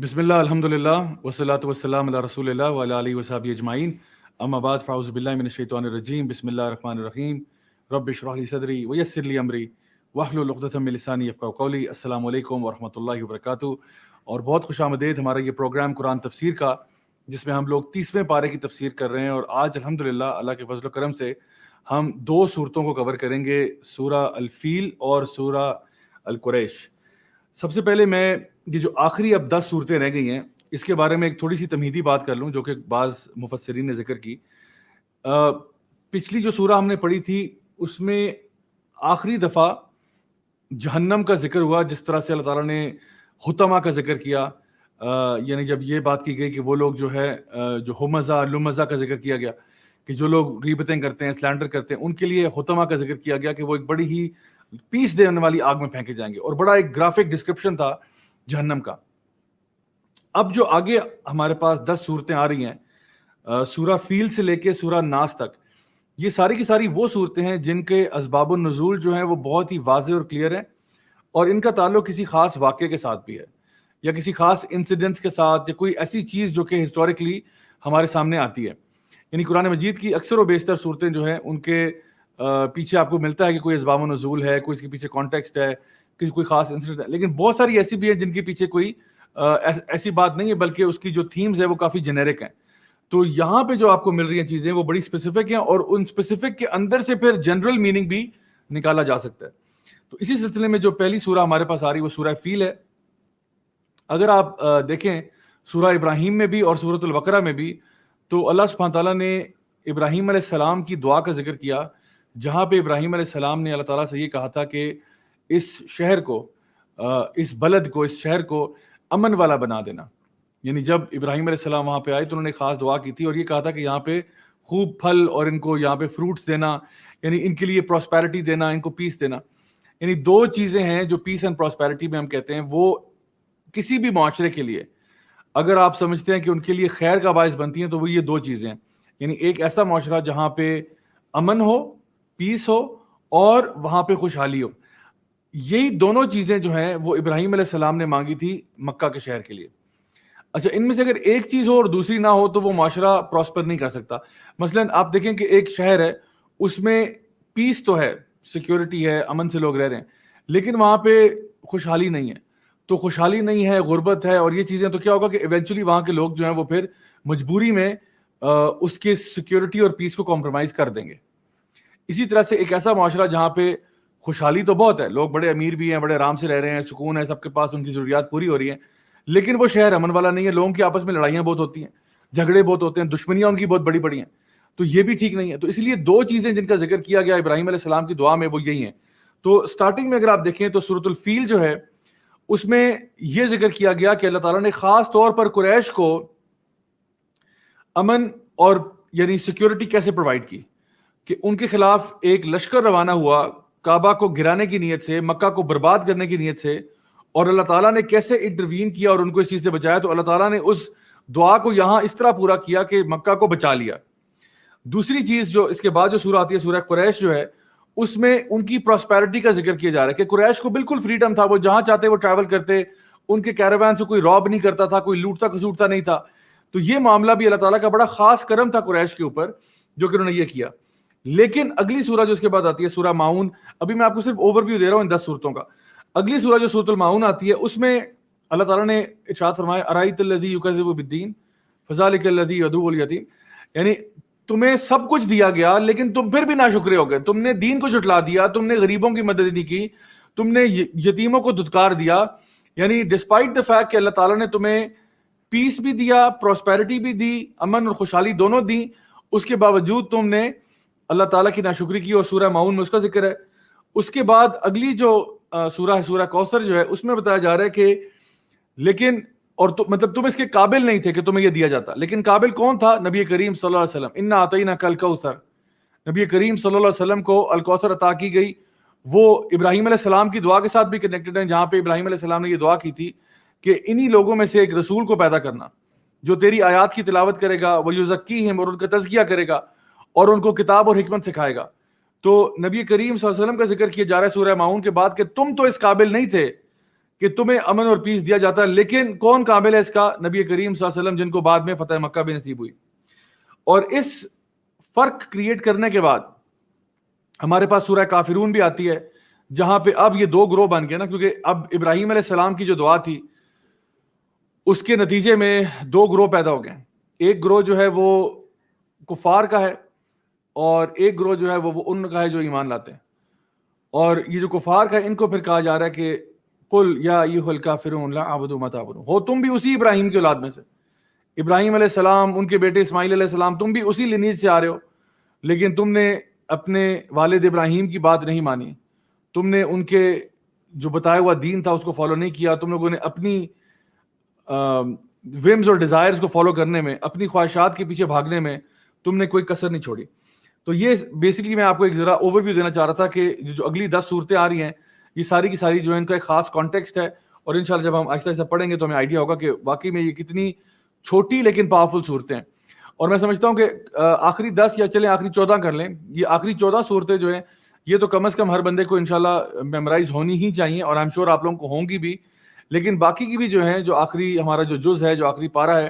بسم اللہ الحمد للہ والصلاۃ والسلام علی رسول اللہ وعلی آلہ وصحبہ اجمعین اما بعد فاعوذ باللہ من الشیطان الرجیم بسم اللہ الرحمن الرحیم رب اشرح لی صدری ویسر لی امری واحلل عقدۃ من لسانی یفقہوا قولی. السلام علیکم ورحمۃ اللہ وبرکاتہ. اور بہت خوش آمدید ہمارا یہ پروگرام قرآن تفسیر کا، جس میں ہم لوگ 30ویں پارے کی تفسیر کر رہے ہیں. اور آج الحمدللہ اللہ کے فضل و کرم سے ہم 2 صورتوں کو کور کریں گے، سورہ الفیل اور سورہ القریش. سب سے پہلے میں یہ جو آخری اب 10 صورتیں رہ گئی ہیں اس کے بارے میں ایک تھوڑی سی تمہیدی بات کر لوں جو کہ بعض مفسرین نے ذکر کی. پچھلی جو سورہ ہم نے پڑھی تھی اس میں آخری دفعہ جہنم کا ذکر ہوا، جس طرح سے اللہ تعالیٰ نے حطمہ کا ذکر کیا. یعنی جب یہ بات کی گئی کہ وہ لوگ جو ہے جو ہمزہ لمزہ کا ذکر کیا گیا کہ جو لوگ غیبتیں کرتے ہیں، سلینڈر کرتے ہیں، ان کے لیے حطمہ کا ذکر کیا گیا کہ وہ ایک بڑی ہی پیس دینے والی آگ میں پھینکے جائیں گے، اور بڑا ایک گرافک ڈسکرپشن تھا جہنم کا. اب جو آگے ہمارے پاس 10 صورتیں آ رہی ہیں، سورہ فیل سے لے کے سورہ ناس تک، یہ ساری کی ساری وہ صورتیں ہیں جن کے اسباب النزول جو ہیں وہ بہت ہی واضح اور کلیئر ہیں، اور ان کا تعلق کسی خاص واقعے کے ساتھ بھی ہے، یا کسی خاص انسیڈنٹس کے ساتھ، یا کوئی ایسی چیز جو کہ ہسٹوریکلی ہمارے سامنے آتی ہے. یعنی قرآن مجید کی اکثر و بیشتر صورتیں جو ہیں ان کے پیچھے آپ کو ملتا ہے کہ کوئی اسباب النزول ہے، کوئی اس کے پیچھے کانٹیکسٹ ہے، کوئی خاص انسیڈنٹ ہے. لیکن بہت ساری ایسی بھی ہیں جن کے پیچھے کوئی ایسی بات نہیں ہے، بلکہ اس کی جو تھیمز ہے وہ کافی جنیرک ہیں. تو یہاں پہ جو آپ کو مل رہی ہیں چیزیں وہ بڑی اسپیسیفک ہیں، اور ان اسپیسیفک کے اندر سے پھر جنرل میننگ بھی نکالا جا سکتا ہے. تو اسی سلسلے میں جو پہلی سورہ ہمارے پاس آ رہی ہے وہ سورہ فیل ہے. اگر آپ دیکھیں سورہ ابراہیم میں بھی اور سورۃ البقرہ میں بھی، تو اللہ سبحانہ تعالیٰ نے ابراہیم علیہ السلام کی دعا کا ذکر کیا، جہاں پہ ابراہیم علیہ السلام نے اللہ تعالیٰ سے یہ کہا تھا کہ اس شہر کو، اس بلد کو، اس شہر کو امن والا بنا دینا. یعنی جب ابراہیم علیہ السلام وہاں پہ آئے تو انہوں نے خاص دعا کی تھی اور یہ کہا تھا کہ یہاں پہ خوب پھل اور ان کو یہاں پہ فروٹس دینا، یعنی ان کے لیے پراسپیرٹی دینا، ان کو پیس دینا. یعنی 2 چیزیں ہیں جو پیس اینڈ پراسپیرٹی میں ہم کہتے ہیں، وہ کسی بھی معاشرے کے لیے اگر آپ سمجھتے ہیں کہ ان کے لیے خیر کا باعث بنتی ہیں تو وہ یہ 2 چیزیں ہیں. یعنی ایک ایسا معاشرہ جہاں پہ امن ہو، پیس ہو، اور وہاں پہ خوشحالی ہو. یہی دونوں چیزیں جو ہیں وہ ابراہیم علیہ السلام نے مانگی تھی مکہ کے شہر کے لیے. اچھا، ان میں سے اگر ایک چیز ہو اور دوسری نہ ہو تو وہ معاشرہ پراسپر نہیں کر سکتا. مثلا آپ دیکھیں کہ ایک شہر ہے، اس میں پیس تو ہے، سیکیورٹی ہے، امن سے لوگ رہ رہے ہیں، لیکن وہاں پہ خوشحالی نہیں ہے. تو خوشحالی نہیں ہے، غربت ہے اور یہ چیزیں، تو کیا ہوگا کہ ایونچولی وہاں کے لوگ جو ہیں وہ پھر مجبوری میں اس کے سیکیورٹی اور پیس کو کمپرومائز کر دیں گے. اسی طرح سے ایک ایسا معاشرہ جہاں پہ خوشحالی تو بہت ہے، لوگ بڑے امیر بھی ہیں، بڑے آرام سے رہ رہے ہیں، سکون ہے، سب کے پاس ان کی ضروریات پوری ہو رہی ہیں، لیکن وہ شہر امن والا نہیں ہے، لوگوں کی آپس میں لڑائیاں بہت ہوتی ہیں، جھگڑے بہت ہوتے ہیں، دشمنیاں ان کی بہت بڑی بڑی ہیں. تو یہ بھی ٹھیک نہیں ہے. تو اس لیے 2 چیزیں جن کا ذکر کیا گیا ابراہیم علیہ السلام کی دعا میں وہ یہی ہیں. تو سٹارٹنگ میں اگر آپ دیکھیں تو سورۃ الفیل جو ہے اس میں یہ ذکر کیا گیا کہ اللہ تعالیٰ نے خاص طور پر قریش کو امن اور یعنی سیکیورٹی کیسے پرووائڈ کی، کہ ان کے خلاف ایک لشکر روانہ ہوا کعبہ کو گرانے کی نیت سے، مکہ کو برباد کرنے کی نیت سے، اور اللہ تعالیٰ نے کیسے انٹروین کیا اور ان کو اس چیز سے بچایا. تو اللہ تعالیٰ نے اس دعا کو یہاں اس طرح پورا کیا کہ مکہ کو بچا لیا. دوسری چیز جو اس کے بعد جو سورہ آتی ہے سورہ قریش جو ہے، اس میں ان کی پراسپیرٹی کا ذکر کیا جا رہا ہے کہ قریش کو بالکل فریڈم تھا، وہ جہاں چاہتے وہ ٹریول کرتے، ان کے کیراوان سے کوئی راب نہیں کرتا تھا، کوئی لوٹتا کسوٹتا نہیں تھا. تو یہ معاملہ بھی اللہ تعالیٰ کا بڑا خاص کرم تھا قریش کے اوپر جو کہ انہوں نے یہ کیا. لیکن اگلی سورہ جو اس کے بعد آتی ہے سورہ ماؤن، ابھی میں آپ کو صرف اوور ویو دے رہا ہوں ان 10 صورتوں کا. اگلی سورہ جو سورۃ الماؤن آتی ہے اس میں اللہ تعالیٰ نے ارشاد فرمایا ارائیت الذی یکذب بالدین فذلک الذی یدعو الیتیم. یعنی تمہیں سب کچھ دیا گیا لیکن تم پھر بھی ناشکرے ہو گئے، تم نے دین کو جھٹلا دیا، تم نے غریبوں کی مدد نہیں کی، تم نے یتیموں کو دھتکار دیا. یعنی ڈسپائٹ دا فیکٹ کہ اللہ تعالیٰ نے تمہیں پیس بھی دیا، پراسپیرٹی بھی دی، امن اور خوشحالی دونوں دی، اس کے باوجود تم نے اللہ تعالیٰ کی ناشکری کی، اور سورہ ماؤن میں اس کا ذکر ہے. اس کے بعد اگلی جو سورہ ہے سورہ کوثر جو ہے، اس میں بتایا جا رہا ہے کہ لیکن اور مطلب تم اس کے قابل نہیں تھے کہ تمہیں یہ دیا جاتا، لیکن قابل کون تھا؟ نبی کریم صلی اللہ علیہ وسلم. انا اعطیناک الکوثر، نبی کریم صلی اللہ علیہ وسلم کو الکوثر عطا کی گئی. وہ ابراہیم علیہ السلام کی دعا کے ساتھ بھی کنیکٹڈ ہیں، جہاں پہ ابراہیم علیہ السلام نے یہ دعا کی تھی کہ انہی لوگوں میں سے ایک رسول کو پیدا کرنا جو تیری آیات کی تلاوت کرے گا، وَيُزَكِّيهِمْ، اور ان کا تزکیہ کرے گا اور ان کو کتاب اور حکمت سکھائے گا. تو نبی کریم صلی اللہ علیہ وسلم کا ذکر کیا جا رہا ہے سورہ ماؤن کے بعد کہ تم تو اس قابل نہیں تھے کہ تمہیں امن اور پیس دیا جاتا ہے، لیکن کون قابل ہے اس کا؟ نبی کریم صلی اللہ علیہ وسلم، جن کو بعد میں فتح مکہ بھی نصیب ہوئی. اور اس فرق کریٹ کرنے کے بعد ہمارے پاس سورہ کافرون بھی آتی ہے، جہاں پہ اب یہ دو گروہ بن گئے نا، کیونکہ اب ابراہیم علیہ السلام کی جو دعا تھی اس کے نتیجے میں دو گروہ پیدا ہو گئے. ایک گروہ جو ہے وہ کفار کا ہے، اور ایک گروہ جو ہے وہ ان کا ہے جو ایمان لاتے ہیں. اور یہ جو کفار کا ہے، ان کو پھر کہا جا رہا ہے کہ قل یا ایھا الکافرون لا اعبد ما تعبدون، ہو تم بھی اسی ابراہیم کی اولاد میں سے، ابراہیم علیہ السلام، ان کے بیٹے اسماعیل علیہ السلام، تم بھی اسی لینیج سے آ رہے ہو، لیکن تم نے اپنے والد ابراہیم کی بات نہیں مانی، تم نے ان کے جو بتایا ہوا دین تھا اس کو فالو نہیں کیا، تم لوگوں نے اپنی ومز اور ڈیزائرز کو فالو کرنے میں، اپنی خواہشات کے پیچھے بھاگنے میں تم نے کوئی کسر نہیں چھوڑی. تو یہ بیسکلی میں آپ کو ایک ذرا اوور ویو دینا چاہ رہا تھا کہ جو اگلی 10 صورتیں آ رہی ہیں، یہ ساری کی ساری جو ہے ان کا ایک خاص کانٹیکسٹ ہے، اور انشاءاللہ جب ہم آہستہ آہستہ پڑھیں گے تو ہمیں آئیڈیا ہوگا کہ واقعی میں یہ کتنی چھوٹی لیکن پاورفل صورتیں ہیں. اور میں سمجھتا ہوں کہ آخری 10 یا چلیں آخری 14 کر لیں، یہ آخری 14 صورتیں جو ہیں یہ تو کم از کم ہر بندے کو انشاءاللہ میمورائز ہونی ہی چاہیے، اور I'm sure آپ لوگوں کو ہوں گی بھی. لیکن باقی کی بھی جو ہیں، جو آخری ہمارا جو جز ہے، جو آخری پارہ ہے،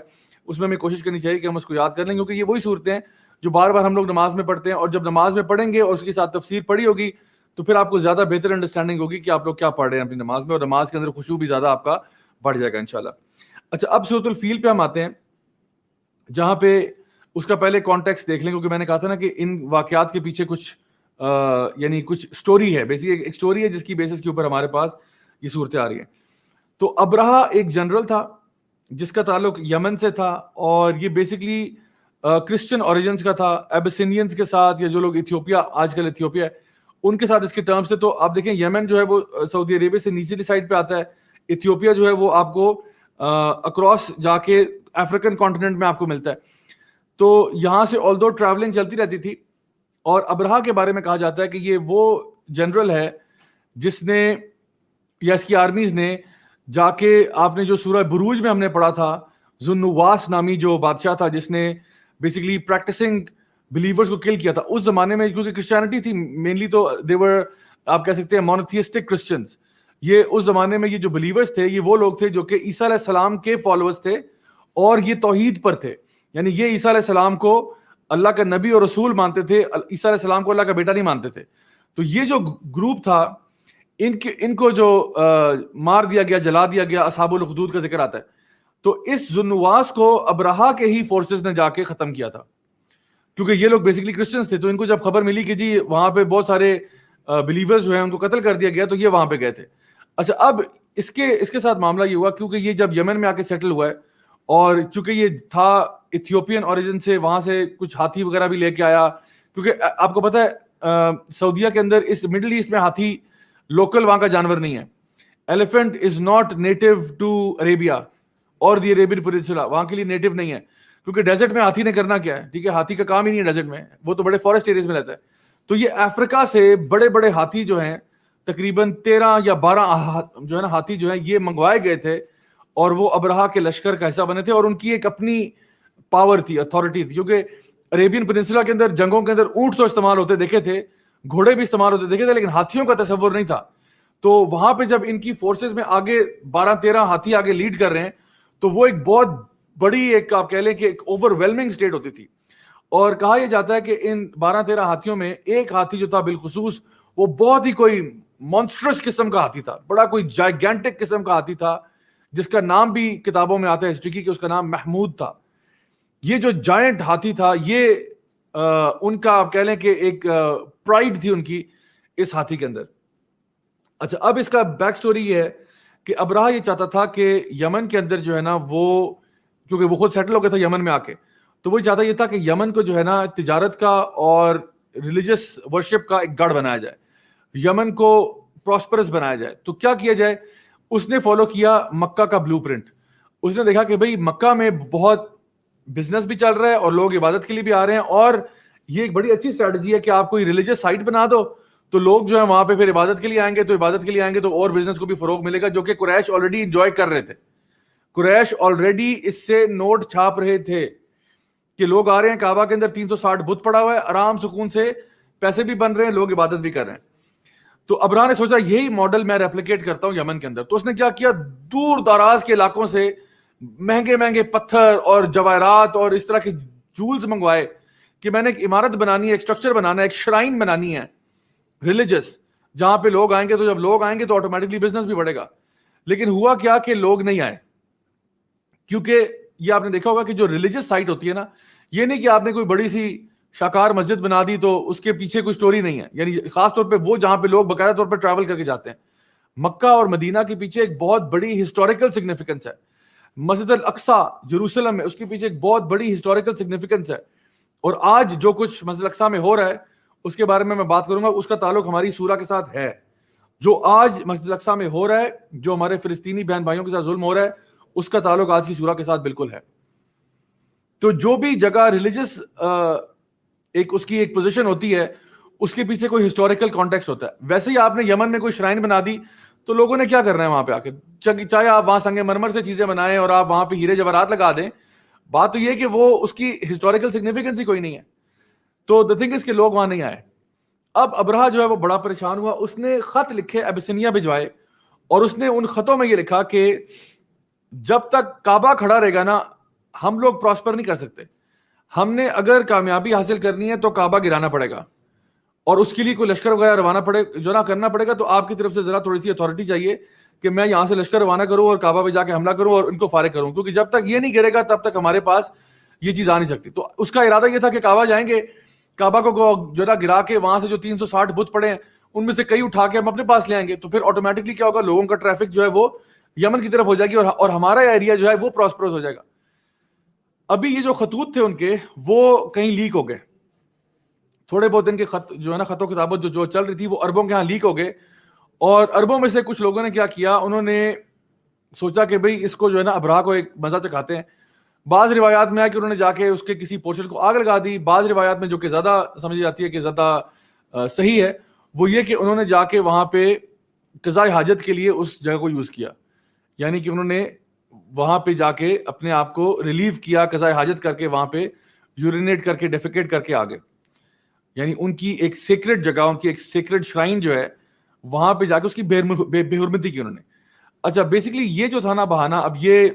اس میں ہمیں کوشش کرنی چاہیے کہ ہم اس کو یاد کر لیں، کیونکہ یہ وہی صورتیں ہیں جو بار بار ہم لوگ نماز میں پڑھتے ہیں، اور جب نماز میں پڑھیں گے اور اس کے ساتھ تفسیر پڑھی ہوگی تو پھر آپ کو زیادہ بہتر انڈرسٹینڈنگ ہوگی کہ آپ لوگ کیا پڑھ رہے ہیں اپنی نماز میں، اور نماز کے اندر خشوع بھی زیادہ آپ کا بڑھ جائے گا انشاءاللہ. اچھا، اب سورۃ الفیل پہ ہم آتے ہیں، جہاں پہ اس کا پہلے کانٹیکسٹ دیکھ لیں، کیونکہ میں نے کہا تھا نا کہ ان واقعات کے پیچھے کچھ یعنی کچھ سٹوری ہے، بیسیکلی ایک سٹوری ہے جس کی بیسس کے اوپر ہمارے پاس یہ صورتیں آ رہی ہیں. تو ابرہہ ایک جنرل تھا جس کا تعلق یمن سے تھا، اور یہ بیسکلی کرسچن اوریجنس کا تھا، ایبسینینز کے ساتھ، یا جو لوگ ایتھیوپیا، آج کل ایتھیوپیا ہے، ان کے ساتھ اس کے ٹرمز تھے. تو آپ دیکھیں یمن جو ہے وہ سعودی عربیہ سے نیچلی سائڈ پہ آتا ہے، ایتھیوپیا جو ہے وہ آپ کو اکراس جا کے افریقن کانٹیننٹ میں آپ کو ملتا ہے. تو یہاں سے آلدو ٹریولنگ چلتی رہتی تھی، اور ابرہہ کے بارے میں کہا جاتا ہے کہ یہ وہ جنرل ہے جس نے، یا اس کی آرمیز نے جا کے، آپ نے جو سورہ بروج میں ہم نے پڑھا تھا، ذو النواس نامی جو بادشاہ تھا جس نے بیسیکلی پریکٹسنگ بلیورز کو کل کیا تھا اس زمانے میں، کیونکہ کرسچینٹی تھی مینلی، تو دیور آپ کہہ سکتے ہیں مونوتھیسٹک کرسچنز. یہ اس زمانے میں یہ جو بلیورز تھے یہ وہ لوگ تھے جو کہ عیسیٰ علیہ السلام کے فالوورز تھے، اور یہ توحید پر تھے، یعنی یہ عیسیٰ علیہ السلام کو اللہ کا نبی اور رسول مانتے تھے، عیسیٰ علیہ السلام کو اللہ کا بیٹا نہیں مانتے تھے. تو یہ جو گروپ تھا، ان کو جو مار دیا گیا، جلا دیا گیا، اصحاب الاخدود کا ذکر آتا ہے. تو اس ذو النواس کو ابرہہ کے ہی فورسز نے جا کے ختم کیا تھا، کیونکہ یہ لوگ بیسکلی کرسچنز تھے. تو ان کو جب خبر ملی کہ جی وہاں پہ بہت سارے بلیورز جو ہیں ان کو قتل کر دیا گیا، تو یہ وہاں پہ گئے تھے. اچھا، اب اس کے ساتھ معاملہ یہ ہوا، کیونکہ یہ جب یمن میں آ کے سیٹل ہوا ہے، اور چونکہ یہ تھا ایتھیوپین اوریجن سے، وہاں سے کچھ ہاتھی وغیرہ بھی لے کے آیا، کیونکہ آپ کو پتہ ہے سعودیہ کے اندر، اس مڈل ایسٹ میں ہاتھی لوکل وہاں کا جانور نہیں ہے. Elephant is not native to Arabia اور دی عربین پیننسولا، وہاں کے لیے نیٹو نہیں ہے، کیونکہ ڈیزرٹ میں ہاتھی نے کرنا کیا ہے؟ ٹھیک ہے، ہاتھی کا کام ہی نہیں ہے ڈیزرٹ میں، وہ تو بڑے فارسٹ ایریز میں رہتا ہے. تو یہ افریقہ سے بڑے بڑے ہاتھی جو ہیں، تقریباً 13 یا 12 جو ہے نا ہاتھی جو ہیں، یہ منگوائے گئے تھے، اور وہ ابرہہ کے لشکر کا حصہ بنے تھے، اور ان کی ایک اپنی پاور تھی، اتھارٹی تھی. کیونکہ عربین پیننسولا کے اندر جنگوں کے اندر اونٹ تو استعمال ہوتے دیکھے تھے، گھوڑے بھی استعمال ہوتے دیکھے تھے، لیکن ہاتھیوں کا تصور نہیں تھا. تو وہاں پہ جب ان کی فورسز میں آگے 12-13 ہاتھی آگے لیڈ کر رہے ہیں، تو وہ ایک بہت بڑی، ایک آپ کہہ لیں کہ ایک اوور ویلمنگ اسٹیٹ ہوتی تھی. اور کہا یہ جاتا ہے کہ ان 12-13 ہاتھیوں میں ایک ہاتھی جو تھا بالخصوص، وہ بہت ہی کوئی مونسٹرس قسم کا ہاتھی تھا، بڑا کوئی جائگینٹک قسم کا ہاتھی تھا، جس کا نام بھی کتابوں میں آتا ہے ہسٹری کی کہ اس کا نام محمود تھا. یہ جو جائنٹ ہاتھی تھا، یہ ان کا آپ کہہ لیں کہ ایک پرائڈ تھی ان کی اس ہاتھی کے اندر. اچھا، اب اس کا بیک سٹوری یہ ہے کہ ابرہہ یہ چاہتا تھا کہ یمن کے اندر جو ہے نا، وہ کیونکہ وہ خود سیٹل ہو گیا تھا یمن میں آ کے، تو وہ چاہتا یہ تھا کہ یمن کو جو ہے نا تجارت کا اور ریلیجس ورشپ کا ایک گڑھ بنایا جائے، یمن کو پراسپرس بنایا جائے. تو کیا کیا جائے؟ اس نے فالو کیا مکہ کا بلو پرنٹ. اس نے دیکھا کہ بھئی مکہ میں بہت بزنس بھی چل رہا ہے اور لوگ عبادت کے لیے بھی آ رہے ہیں، اور یہ ایک بڑی اچھی اسٹریٹجی ہے کہ آپ کوئی ریلیجس سائٹ بنا دو تو لوگ جو ہے وہاں پہ پھر عبادت کے لیے آئیں گے، تو عبادت کے لیے آئیں گے تو اور بزنس کو بھی فروغ ملے گا، جو کہ قریش آلریڈی انجوائے کر رہے تھے. قریش آلریڈی اس سے نوٹ چھاپ رہے تھے کہ لوگ آ رہے ہیں، کعبہ کے اندر 360 بت پڑا ہوا ہے، آرام سکون سے پیسے بھی بن رہے ہیں، لوگ عبادت بھی کر رہے ہیں. تو ابرہا نے سوچا یہی ماڈل میں ریپلیکیٹ کرتا ہوں یمن کے اندر. تو اس نے کیا کیا, دور دراز کے علاقوں سے مہنگے مہنگے پتھر اور جواہرات اور اس طرح کے جولز منگوائے کہ میں نے ایک عمارت بنانی ہے, ایک اسٹرکچر بنانا ہے, ایک شرائن بنانی ہے ریلیجس, جہاں پہ لوگ آئیں گے. تو جب لوگ آئیں گے تو آٹومیٹکلی بزنس بھی بڑھے گا. لیکن ہوا کیا کہ لوگ نہیں آئے, کیونکہ یہ آپ نے دیکھا ہوگا کہ جو ریلیجس سائٹ ہوتی ہے نا, یہ نہیں کہ آپ نے کوئی بڑی سی شاکار مسجد بنا دی تو اس کے پیچھے کوئی سٹوری نہیں ہے. یعنی خاص طور پہ وہ جہاں پہ لوگ باقاعدہ طور پہ ٹریول کر کے جاتے ہیں. مکہ اور مدینہ کے پیچھے ایک بہت بڑی ہسٹوریکل سگنیفیکنس ہے. مسجد الاقصیٰ جیروسلم میں اس کے پیچھے ایک بہت بڑی ہسٹوریکل سگنیفیکنس ہے. اور آج جو کچھ مسجد الاقصیٰ میں ہو رہا ہے اس کے بارے میں بات کروں گا, اس کا تعلق ہماری سورہ کے ساتھ ہے. جو آج مسجد الاقصیٰ میں ہو رہا ہے, جو ہمارے فلسطینی بہن بھائیوں کے ساتھ ظلم ہو رہا ہے, اس کا تعلق آج کی سورہ کے ساتھ بالکل ہے. تو جو بھی جگہ ریلیجس ایک اس کی ایک پوزیشن ہوتی ہے, اس کے پیچھے کوئی ہسٹوریکل کانٹیکسٹ ہوتا ہے. ویسے ہی آپ نے یمن میں کوئی شرائن بنا دی تو لوگوں نے کیا کرنا ہے وہاں پہ آ کے, چاہے آپ وہاں سنگ مرمر سے چیزیں بنائیں اور آپ وہاں پہ ہیرے جواہرات لگا دیں, بات تو یہ کہ وہ اس کی ہسٹوریکل سگنیفیکنس ہی کوئی نہیں ہے. تو the thing is کہ لوگ وہاں نہیں آئے. اب ابرہا جو ہے وہ بڑا پریشان ہوا, اس نے خط لکھے ابسینیا بھجوائے, اور اس نے ان خطوں میں یہ لکھا کہ جب تک کعبہ کھڑا رہے گا نا ہم لوگ پراسپر نہیں کر سکتے. ہم نے اگر کامیابی حاصل کرنی ہے تو کعبہ گرانا پڑے گا, اور اس کے لیے کوئی لشکر وغیرہ روانہ جو نہ کرنا پڑے گا. تو آپ کی طرف سے ذرا تھوڑی سی اتھارٹی چاہیے کہ میں یہاں سے لشکر روانہ کروں اور کعبہ پہ جا کے حملہ کروں اور ان کو فارغ کروں, کیونکہ جب تک یہ نہیں گرے گا تب تک ہمارے پاس یہ چیز آ نہیں سکتی. تو اس کا ارادہ یہ تھا کہ کعبہ جائیں گے, کعبہ کو جو ہے گرا کے وہاں سے جو 360 بت پڑے ہیں ان میں سے کئی اٹھا کے ہم اپنے پاس لے آئیں گے. تو پھر آٹومیٹکلی کیا ہوگا, لوگوں کا ٹریفک جو ہے وہ یمن کی طرف ہو جائے گی اور ہمارا ایریا جو ہے وہ پراسپرس ہو جائے گا. ابھی یہ جو خطوط تھے ان کے وہ کہیں لیک ہو گئے, تھوڑے بہت ان کے خط جو ہے نا خط و کتابت جو چل رہی تھی وہ عربوں کے ہاں لیک ہو گئے. اور عربوں میں سے کچھ لوگوں نے کیا کیا, انہوں نے سوچا کہ بھئی اس کو جو ہے نا ابرہا کو ایک مزہ چکھاتے ہیں. بعض روایات میں ہے کہ انہوں نے جا کے اس کے کسی پورشن کو آگ لگا دی. بعض روایات میں جو کہ زیادہ سمجھی جاتی ہے کہ زیادہ صحیح ہے وہ یہ کہ انہوں نے جا کے وہاں پہ قضاء حاجت کے لیے اس جگہ کو یوز کیا. یعنی کہ انہوں نے وہاں پہ جا کے اپنے آپ کو ریلیو کیا, قضاء حاجت کر کے وہاں پہ یورینیٹ کر کے ڈیفیکیٹ کر کے آ گئے. یعنی ان کی ایک سیکرٹ جگہ, ان کی ایک سیکرٹ شرائن جو ہے وہاں پہ جا کے اس کی بے حرمتی کی انہوں نے. اچھا بیسیکلی یہ جو تھا نا بہانہ, اب یہ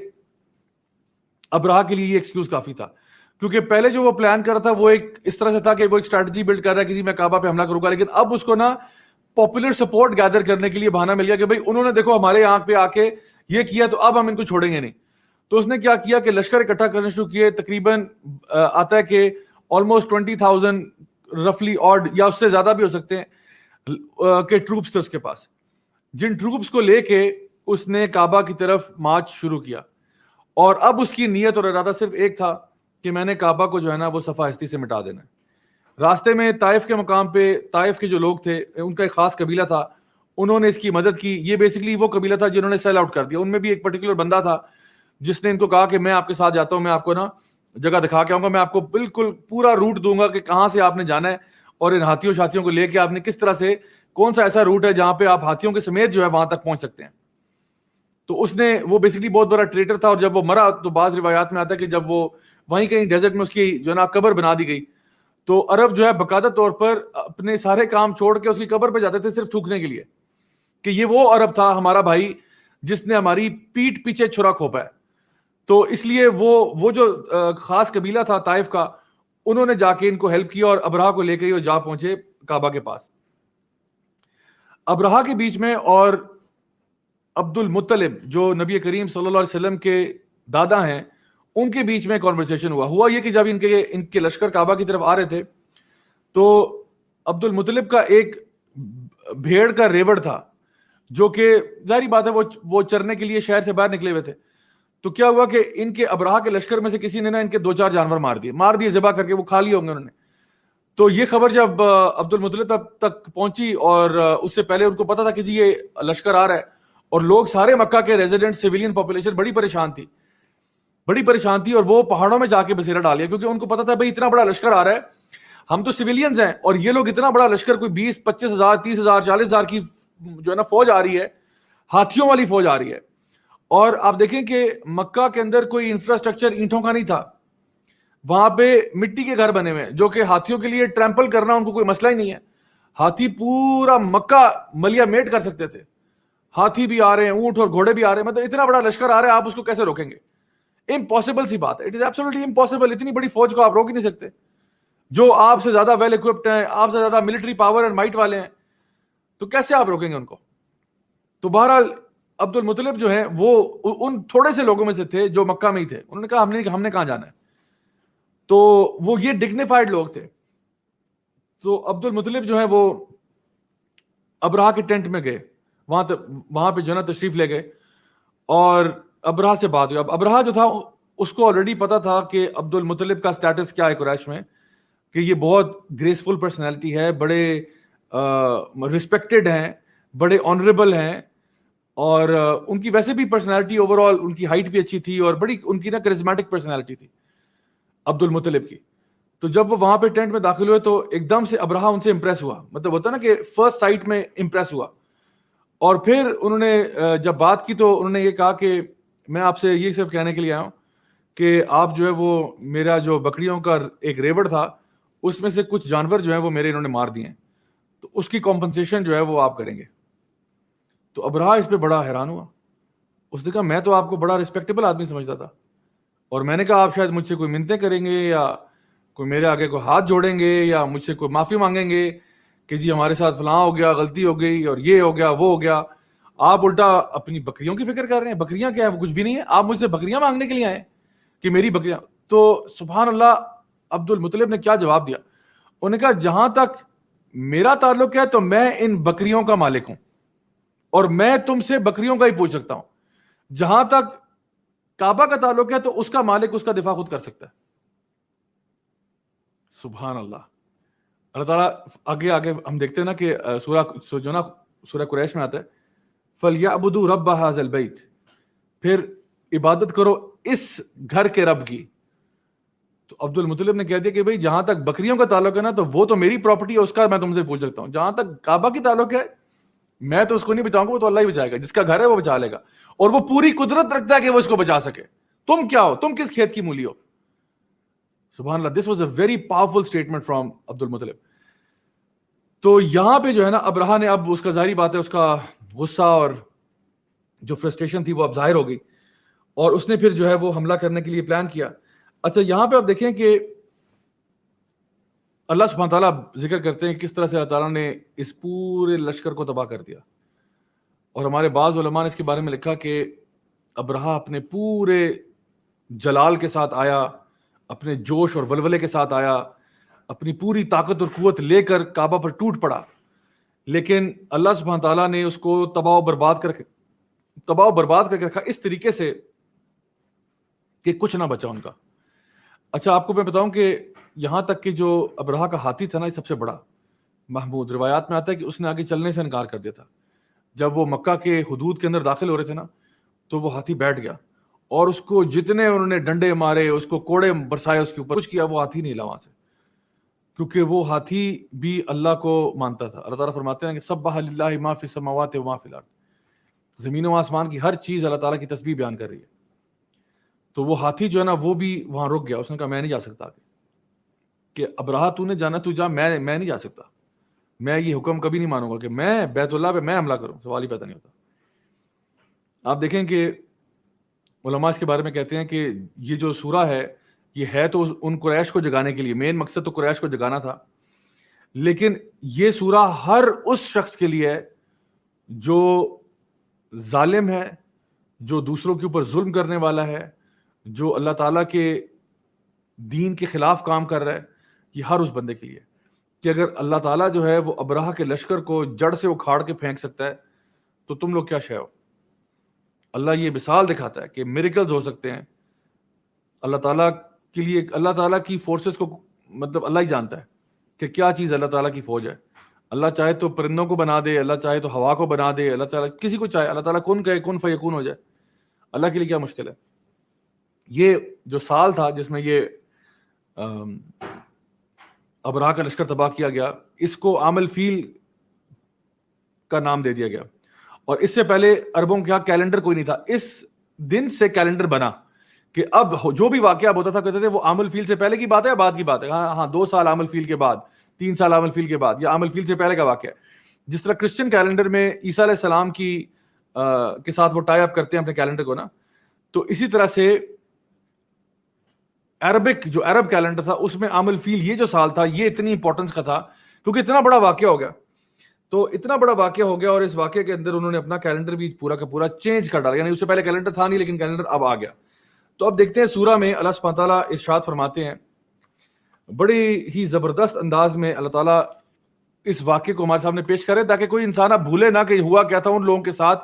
ابرہا کے لیے یہ ایکسکیوز کافی تھا, کیونکہ پہلے جو وہ پلان کر رہا تھا وہ ایک اس طرح سے تھا کہ وہ ایک اسٹریٹجی بلڈ کر رہا ہے کہ میں کعبہ پہ حملہ کروں گا. لیکن اب اس کو نا پاپولر سپورٹ گیدر کرنے کے لیے بہانہ مل گیا کہ بھائی انہوں نے دیکھو ہمارے یہاں پہ آ کے یہ کیا تو اب ہم ان کو چھوڑیں گے نہیں. تو اس نے کیا کیا کہ لشکر اکٹھا کرنے شروع کیے. تقریباً آتا ہے کہ آلموسٹ 20,000 رفلی آڈ یا اس سے زیادہ بھی ہو سکتے ہیں کہ ٹروپس تھے اس کے پاس, جن ٹروپس کو لے کے اس نے کعبہ کی طرف مارچ شروع کیا. اور اب اس کی نیت اور ارادہ صرف ایک تھا کہ میں نے کعبہ کو جو ہے نا وہ صفحہ ہستی سے مٹا دینا ہے. راستے میں طائف کے مقام پہ طائف کے جو لوگ تھے ان کا ایک خاص قبیلہ تھا, انہوں نے اس کی مدد کی. یہ بیسیکلی وہ قبیلہ تھا جنہوں نے سیل آؤٹ کر دیا. ان میں بھی ایک پرٹیکولر بندہ تھا جس نے ان کو کہا کہ میں آپ کے ساتھ جاتا ہوں, میں آپ کو نا جگہ دکھا کے آؤں گا, میں آپ کو بالکل پورا روٹ دوں گا کہ کہاں سے آپ نے جانا ہے اور ان ہاتھیوں شاتھیوں کو لے کے آپ نے کس طرح سے, کون سا ایسا روٹ ہے جہاں پہ آپ ہاتھیوں کے سمیت جو ہے وہاں تک پہنچ سکتے ہیں. تو اس نے وہ بیسیکلی بہت بڑا ٹریٹر تھا, اور جب وہ مرا تو بعض روایات میں آتا ہے کہ جب وہ وہیں کہیں ڈیزرٹ میں اس کی جو ہے نا قبر بنا دی گئی تو عرب جو ہے باقاعدہ طور پر اپنے سارے کام چھوڑ کے اس کی قبر پہ جاتے تھے صرف تھوکنے کے لیے کہ یہ وہ عرب تھا ہمارا بھائی جس نے ہماری پیٹ پیچھے چھرا کھوپا ہے. تو اس لیے وہ جو خاص قبیلہ تھا طائف کا, انہوں نے جا کے ان کو ہیلپ کیا اور ابرہا کو لے کے وہ جا پہنچے کعبہ کے پاس. ابرہا کے بیچ میں اور عبد المطلب جو نبی کریم صلی اللہ علیہ وسلم کے دادا ہیں ان کے بیچ میں کانورسیشن ہوا یہ کہ جب ان کے لشکر کعبہ کی طرف آ رہے تھے تو عبد المطلب کا ایک بھیڑ کا ریوڑ تھا جو کہ ظاہری بات ہے وہ چرنے کے لیے شہر سے باہر نکلے ہوئے تھے. تو کیا ہوا کہ ان کے ابرہا کے لشکر میں سے کسی نے نا ان کے 2-4 جانور مار دیے ذبح کر کے, وہ کھا لیے ہوں گے انہوں نے. تو یہ خبر جب عبد المطلب تک پہنچی اور اس سے پہلے ان کو پتا تھا کہ جی یہ لشکر آ رہا ہے, اور لوگ سارے مکہ کے ریزیڈنٹ سویلین پاپولیشن بڑی پریشان تھی اور وہ پہاڑوں میں جا کے بسیرا ڈالیا, کیونکہ ان کو پتا تھا بھائی اتنا بڑا لشکر آ رہا ہے, ہم تو سویلینز ہیں اور یہ لوگ اتنا بڑا لشکر کوئی 20-25 ہزار 30 ہزار 40 ہزار کی جو ہے نا فوج آ رہی ہے, ہاتھیوں والی فوج آ رہی ہے. اور آپ دیکھیں کہ مکہ کے اندر کوئی انفراسٹرکچر اینٹوں کا نہیں تھا, وہاں پہ مٹی کے گھر بنے ہوئے جو کہ ہاتھیوں کے لیے ٹریمپل کرنا ان کو کوئی مسئلہ ہی نہیں ہے. ہاتھی پورا مکہ ملیا میٹ کر سکتے تھے. ہاتھی بھی آ رہے ہیں, اونٹ اور گھوڑے بھی آ رہے ہیں, مطلب اتنا بڑا لشکر آ رہا ہے, آپ اس کو کیسے روکیں گے؟ امپاسبل سی بات ہے. It is absolutely impossible. اتنی بڑی فوج کو آپ روک ہی نہیں سکتے, جو آپ سے زیادہ ویل اکوپڈ ہیں, آپ سے زیادہ ملٹری پاور اینڈ مائٹ والے ہیں, تو کیسے آپ روکیں گے ان کو؟ تو بہرحال عبد المطلب جو ہیں وہ ان تھوڑے سے لوگوں میں سے تھے جو مکہ میں ہی تھے. انہوں نے کہا ہم نے کہاں جانا ہے. تو وہ یہ ڈگنیفائڈ لوگ تھے. تو عبد المطلب جو ہے وہ ابرہا کے ٹینٹ میں گئے, وہاں پہ جو ہے نا تشریف لے گئے, اور ابرہا سے بات ہوئی. اب ابرہا جو تھا اس کو آلریڈی پتا تھا کہ عبد المطلب کا سٹیٹس کیا ہے قریش میں, کہ یہ بہت گریسفل پرسنالٹی ہے, بڑے رسپیکٹڈ ہیں, بڑے آنریبل ہیں, اور ان کی ویسے بھی پرسنالٹی اوور آل, ان کی ہائٹ بھی اچھی تھی, اور بڑی ان کی نا کرزمیٹک پرسنالٹی تھی عبد المطلب کی. تو جب وہ وہاں پہ ٹینٹ میں داخل ہوئے تو ایک دم سے ابرہا ان سے امپریس ہوا, مطلب ہوتا نا کہ فرسٹ سائٹ میں امپریس ہوا. اور پھر انہوں نے جب بات کی تو انہوں نے یہ کہا کہ میں آپ سے یہ صرف کہنے کے لیے آیا ہوں کہ آپ جو ہے وہ میرا جو بکریوں کا ایک ریوڑ تھا اس میں سے کچھ جانور جو ہیں وہ میرے انہوں نے مار دیے ہیں, تو اس کی کمپنسیشن جو ہے وہ آپ کریں گے. تو ابرہا اس پہ بڑا حیران ہوا. اس نے کہا میں تو آپ کو بڑا رسپیکٹیبل آدمی سمجھتا تھا, اور میں نے کہا آپ شاید مجھ سے کوئی منتیں کریں گے, یا کوئی میرے آگے کوئی ہاتھ جوڑیں گے, یا مجھ سے کوئی معافی مانگیں گے کہ جی ہمارے ساتھ فلاں ہو گیا, غلطی ہو گئی, اور یہ ہو گیا, وہ ہو گیا. آپ الٹا اپنی بکریوں کی فکر کر رہے ہیں. بکریاں کیا ہے؟ کچھ بھی نہیں ہے. آپ مجھ سے بکریاں مانگنے کے لیے آئے کہ میری بکریاں. تو سبحان اللہ, عبد المطلب نے کیا جواب دیا. انہوں نے کہا جہاں تک میرا تعلق ہے تو میں ان بکریوں کا مالک ہوں, اور میں تم سے بکریوں کا ہی پوچھ سکتا ہوں. جہاں تک کعبہ کا تعلق ہے تو اس کا مالک اس کا دفاع خود کر سکتا ہے. سبحان اللہ. اللہ تعالیٰ آگے ہم دیکھتے ہیں نا کہ سورہ قریش میں آتا ہے فَلْيَعْبُدُوا رَبَّ هَذَا الْبَيْتِ, پھر عبادت کرو اس گھر کے رب کی. تو عبد المطلب نے کہہ دیا کہ بھئی جہاں تک بکریوں کا تعلق ہے نا تو وہ تو میری پراپرٹی ہے, اس کا میں تم سے پوچھ سکتا ہوں. جہاں تک کعبہ کی تعلق ہے میں تو اس کو نہیں بچاؤں گا, وہ تو اللہ ہی بچائے گا. جس کا گھر ہے وہ بچا لے گا, اور وہ پوری قدرت رکھتا ہے کہ وہ اس کو بچا سکے. تم کیا ہو؟ تم کس کھیت کی مولی ہو؟ سبحان اللہ. This was a very powerful statement from Abdul Muttalib. تو یہاں پہ جو ہے نا ابرہا نے, اب اس کا ظاہری بات ہے اس کا غصہ اور جو فرسٹریشن تھی وہ اب ظاہر ہو گئی, اور اس نے پھر جو ہے وہ حملہ کرنے کے لیے پلان کیا. اچھا یہاں پہ آپ دیکھیں کہ اللہ سبحانہ تعالیٰ ذکر کرتے ہیں کس طرح سے اللہ تعالیٰ نے اس پورے لشکر کو تباہ کر دیا. اور ہمارے بعض علماء نے اس کے بارے میں لکھا کہ ابرہا اپنے پورے جلال کے ساتھ آیا, اپنے جوش اور ولولے کے ساتھ آیا, اپنی پوری طاقت اور قوت لے کر کعبہ پر ٹوٹ پڑا, لیکن اللہ سبحانہ تعالیٰ نے اس کو تباہ و برباد کر کے رکھا اس طریقے سے کہ کچھ نہ بچا ان کا. اچھا آپ کو میں بتاؤں کہ یہاں تک کہ جو ابرہا کا ہاتھی تھا نا, یہ سب سے بڑا محمود, روایات میں آتا ہے کہ اس نے آگے چلنے سے انکار کر دیا تھا. جب وہ مکہ کے حدود کے اندر داخل ہو رہے تھے نا تو وہ ہاتھی بیٹھ گیا, اور اس کو جتنے انہوں نے ڈنڈے مارے, اس کو کوڑے برسائے, اس کے اوپر کچھ کیا, وہ ہاتھی نہیں ہلا وہاں سے, کیونکہ وہ ہاتھی بھی اللہ کو مانتا تھا. اللہ تعالیٰ فرماتے ہیں کہ سبح للہ ما فی السماوات و ما فی الارض, زمین و آسمان کی ہر چیز اللہ تعالیٰ کی تسبیح بیان کر رہی ہے. تو وہ ہاتھی جو ہے نا وہ بھی وہاں رک گیا. اس نے کہا میں نہیں جا سکتا آگے, کہ ابرہا تو نے جانا, تو جا, میں نہیں جا سکتا, میں یہ حکم کبھی نہیں مانوں گا کہ میں بیت اللہ پہ میں حملہ کروں. سوال ہی پیدا نہیں ہوتا. آپ دیکھیں کہ علماء اس کے بارے میں کہتے ہیں کہ یہ جو سورہ ہے یہ ہے تو ان قریش کو جگانے کے لیے, مین مقصد تو قریش کو جگانا تھا, لیکن یہ سورہ ہر اس شخص کے لیے ہے جو ظالم ہے, جو دوسروں کے اوپر ظلم کرنے والا ہے, جو اللہ تعالیٰ کے دین کے خلاف کام کر رہا ہے. یہ ہر اس بندے کے لیے کہ اگر اللہ تعالیٰ جو ہے وہ ابرہا کے لشکر کو جڑ سے اکھاڑ کے پھینک سکتا ہے تو تم لوگ کیا شے ہو. اللہ یہ مثال دکھاتا ہے کہ میریکلز ہو سکتے ہیں. اللہ تعالیٰ کے لیے, اللہ تعالیٰ کی فورسز کو مطلب اللہ ہی جانتا ہے کہ کیا چیز اللہ تعالیٰ کی فوج ہے. اللہ چاہے تو پرندوں کو بنا دے, اللہ چاہے تو ہوا کو بنا دے, اللہ تعالیٰ کسی کو چاہے, اللہ تعالیٰ کن کہے کن فیکون ہو جائے. اللہ کے لیے کیا مشکل ہے. یہ جو سال تھا جس میں یہ ابرہا کا لشکر تباہ کیا گیا, اس کو عام الفیل کا نام دے دیا گیا. اور اس سے پہلے عربوں کے یہاں کیلنڈر کوئی نہیں تھا. اس دن سے کیلنڈر بنا کہ اب جو بھی واقعہ ہوتا تھا کہتے تھے وہ عام الفیل سے پہلے کی بات ہے یا بعد کی بات ہے. ہاں 2 سال عام الفیل کے بعد, 3 سال عام الفیل کے بعد یا عام الفیل سے پہلے کا واقعہ ہے. جس طرح کرسچن کیلنڈر میں عیسیٰ علیہ السلام کے ساتھ وہ ٹائی اپ کرتے ہیں اپنے کیلنڈر کو نا, تو اسی طرح سے عربک جو عرب کیلنڈر تھا اس میں عام الفیل یہ جو سال تھا یہ اتنی امپورٹنس کا تھا کیونکہ اتنا بڑا واقعہ ہو گیا. تو اتنا بڑا واقعہ ہو گیا اور اس واقعے کے اندر انہوں نے اپنا کیلنڈر بھی پورا کا پورا چینج کر ڈالا, یعنی اس سے پہلے کیلنڈر تھا نہیں لیکن کیلنڈر اب آ گیا. تو اب دیکھتے ہیں سورہ میں اللہ سبحانہ تعالیٰ ارشاد فرماتے ہیں بڑی ہی زبردست انداز میں اللہ تعالیٰ اس واقعے کو ہمارے سامنے پیش کرے تاکہ کوئی انسان اب بھولے نہ کہ ہوا کیا تھا ان لوگوں کے ساتھ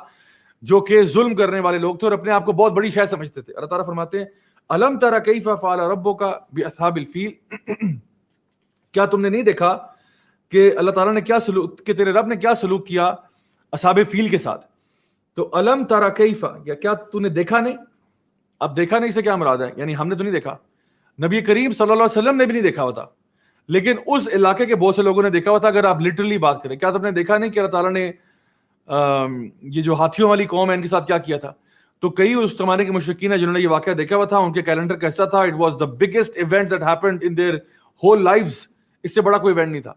جو کہ ظلم کرنے والے لوگ تھے اور اپنے آپ کو بہت بڑی شے سمجھتے تھے. اللہ تعالیٰ فرماتے ہیں الم تر کیف فعل ربک باصحاب الفیل, کیا تم نے نہیں دیکھا کہ اللہ تعالیٰ نے کیا سلوک, کہ تیرے رب نے کیا سلوک کیا اصحاب فیل کے ساتھ. تو الم تر کیف, کیا تو نے دیکھا نہیں. اب دیکھا نہیں سے کیا مراد ہے, یعنی ہم نے تو نہیں دیکھا, نبی کریم صلی اللہ علیہ وسلم نے بھی نہیں دیکھا ہوا تھا, لیکن اس علاقے کے بہت سے لوگوں نے دیکھا ہوا تھا. اگر آپ لٹرلی بات کریں, کیا تم نے دیکھا نہیں کہ اللہ تعالیٰ نے یہ جو ہاتھیوں والی قوم ہے ان کے ساتھ کیا کیا تھا. تو کئی اس زمانے کے مشرکین ہیں جنہوں نے یہ واقعہ دیکھا ہوا تھا, ان کے کیلنڈر کا حصہ تھا. It was the biggest event that happened in their whole lives, اس سے بڑا کوئی ایونٹ نہیں تھا.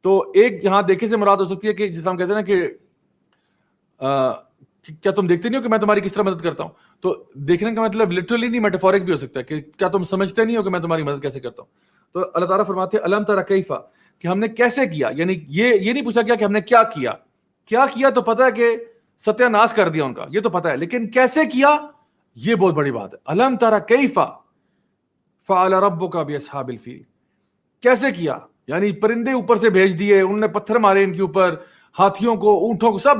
تو ایک یہاں دیکھے سے مراد ہو سکتی ہے کہ جس ہم کہتے ہیں نا کہ کیا تم دیکھتے نہیں ہو کہ میں تمہاری کس طرح مدد کرتا ہوں. تو دیکھنے کا مطلب لٹرلی نہیں, میٹافورک بھی ہو سکتا ہے کہ کیا تم سمجھتے نہیں ہو کہ میں تمہاری مدد کیسے کرتا ہوں. تو اللہ تعالیٰ فرماتے ہیں الم تر کیف, کہ ہم نے کیسے کیا, یعنی یہ نہیں پوچھا گیا کہ ہم نے کیا کیا تو پتہ ہے کہ ستیہ ناش کر دیا ان کا, یہ تو پتہ ہے, لیکن کیسے کیا یہ بہت بڑی بات ہے. الم تر کیف فعل ربک باصحاب الفیل, کیسے کیا, یعنی پرندے اوپر سے بھیج دیے, انہوں نے پتھر مارے ان کے اوپر, ہاتھیوں کو, اونٹوں کو, سب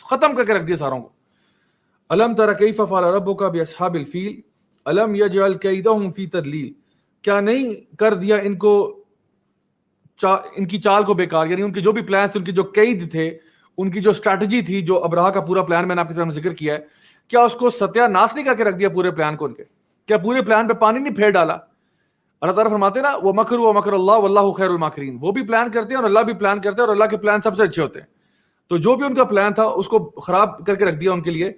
ختم کر کے رکھ دیا ساروں کو. الم تر کیف فعل ربک باصحاب الفیل الم یجعل کیدہم فی تدلیل, کیا نہیں کر دیا ان کو ان کی چال کو بیکار, یعنی ان کے جو بھی پلانس تھے, ان کے جو قید تھے, ان کی جو اسٹریٹجی تھی, جو ابراہ کا پورا پلان میں نے آپ کے سامنے ذکر کیا ہے, کیا اس کو ستیہ ناش نہیں کر کے رکھ دیا پورے پلان کو ان کے, کیا پورے پلان پہ پانی نہیں پھیر ڈالا. اللہ تعالیٰ فرماتے ہیں نا وہ مکروا مکر اللہ واللہ خیر الماکرین, وہ بھی پلان کرتے ہیں اور اللہ بھی پلان کرتے ہیں اور اللہ کے پلان سب سے اچھے ہوتے ہیں. تو جو بھی ان کا پلان تھا اس کو خراب کر کے رکھ دیا ان کے لیے.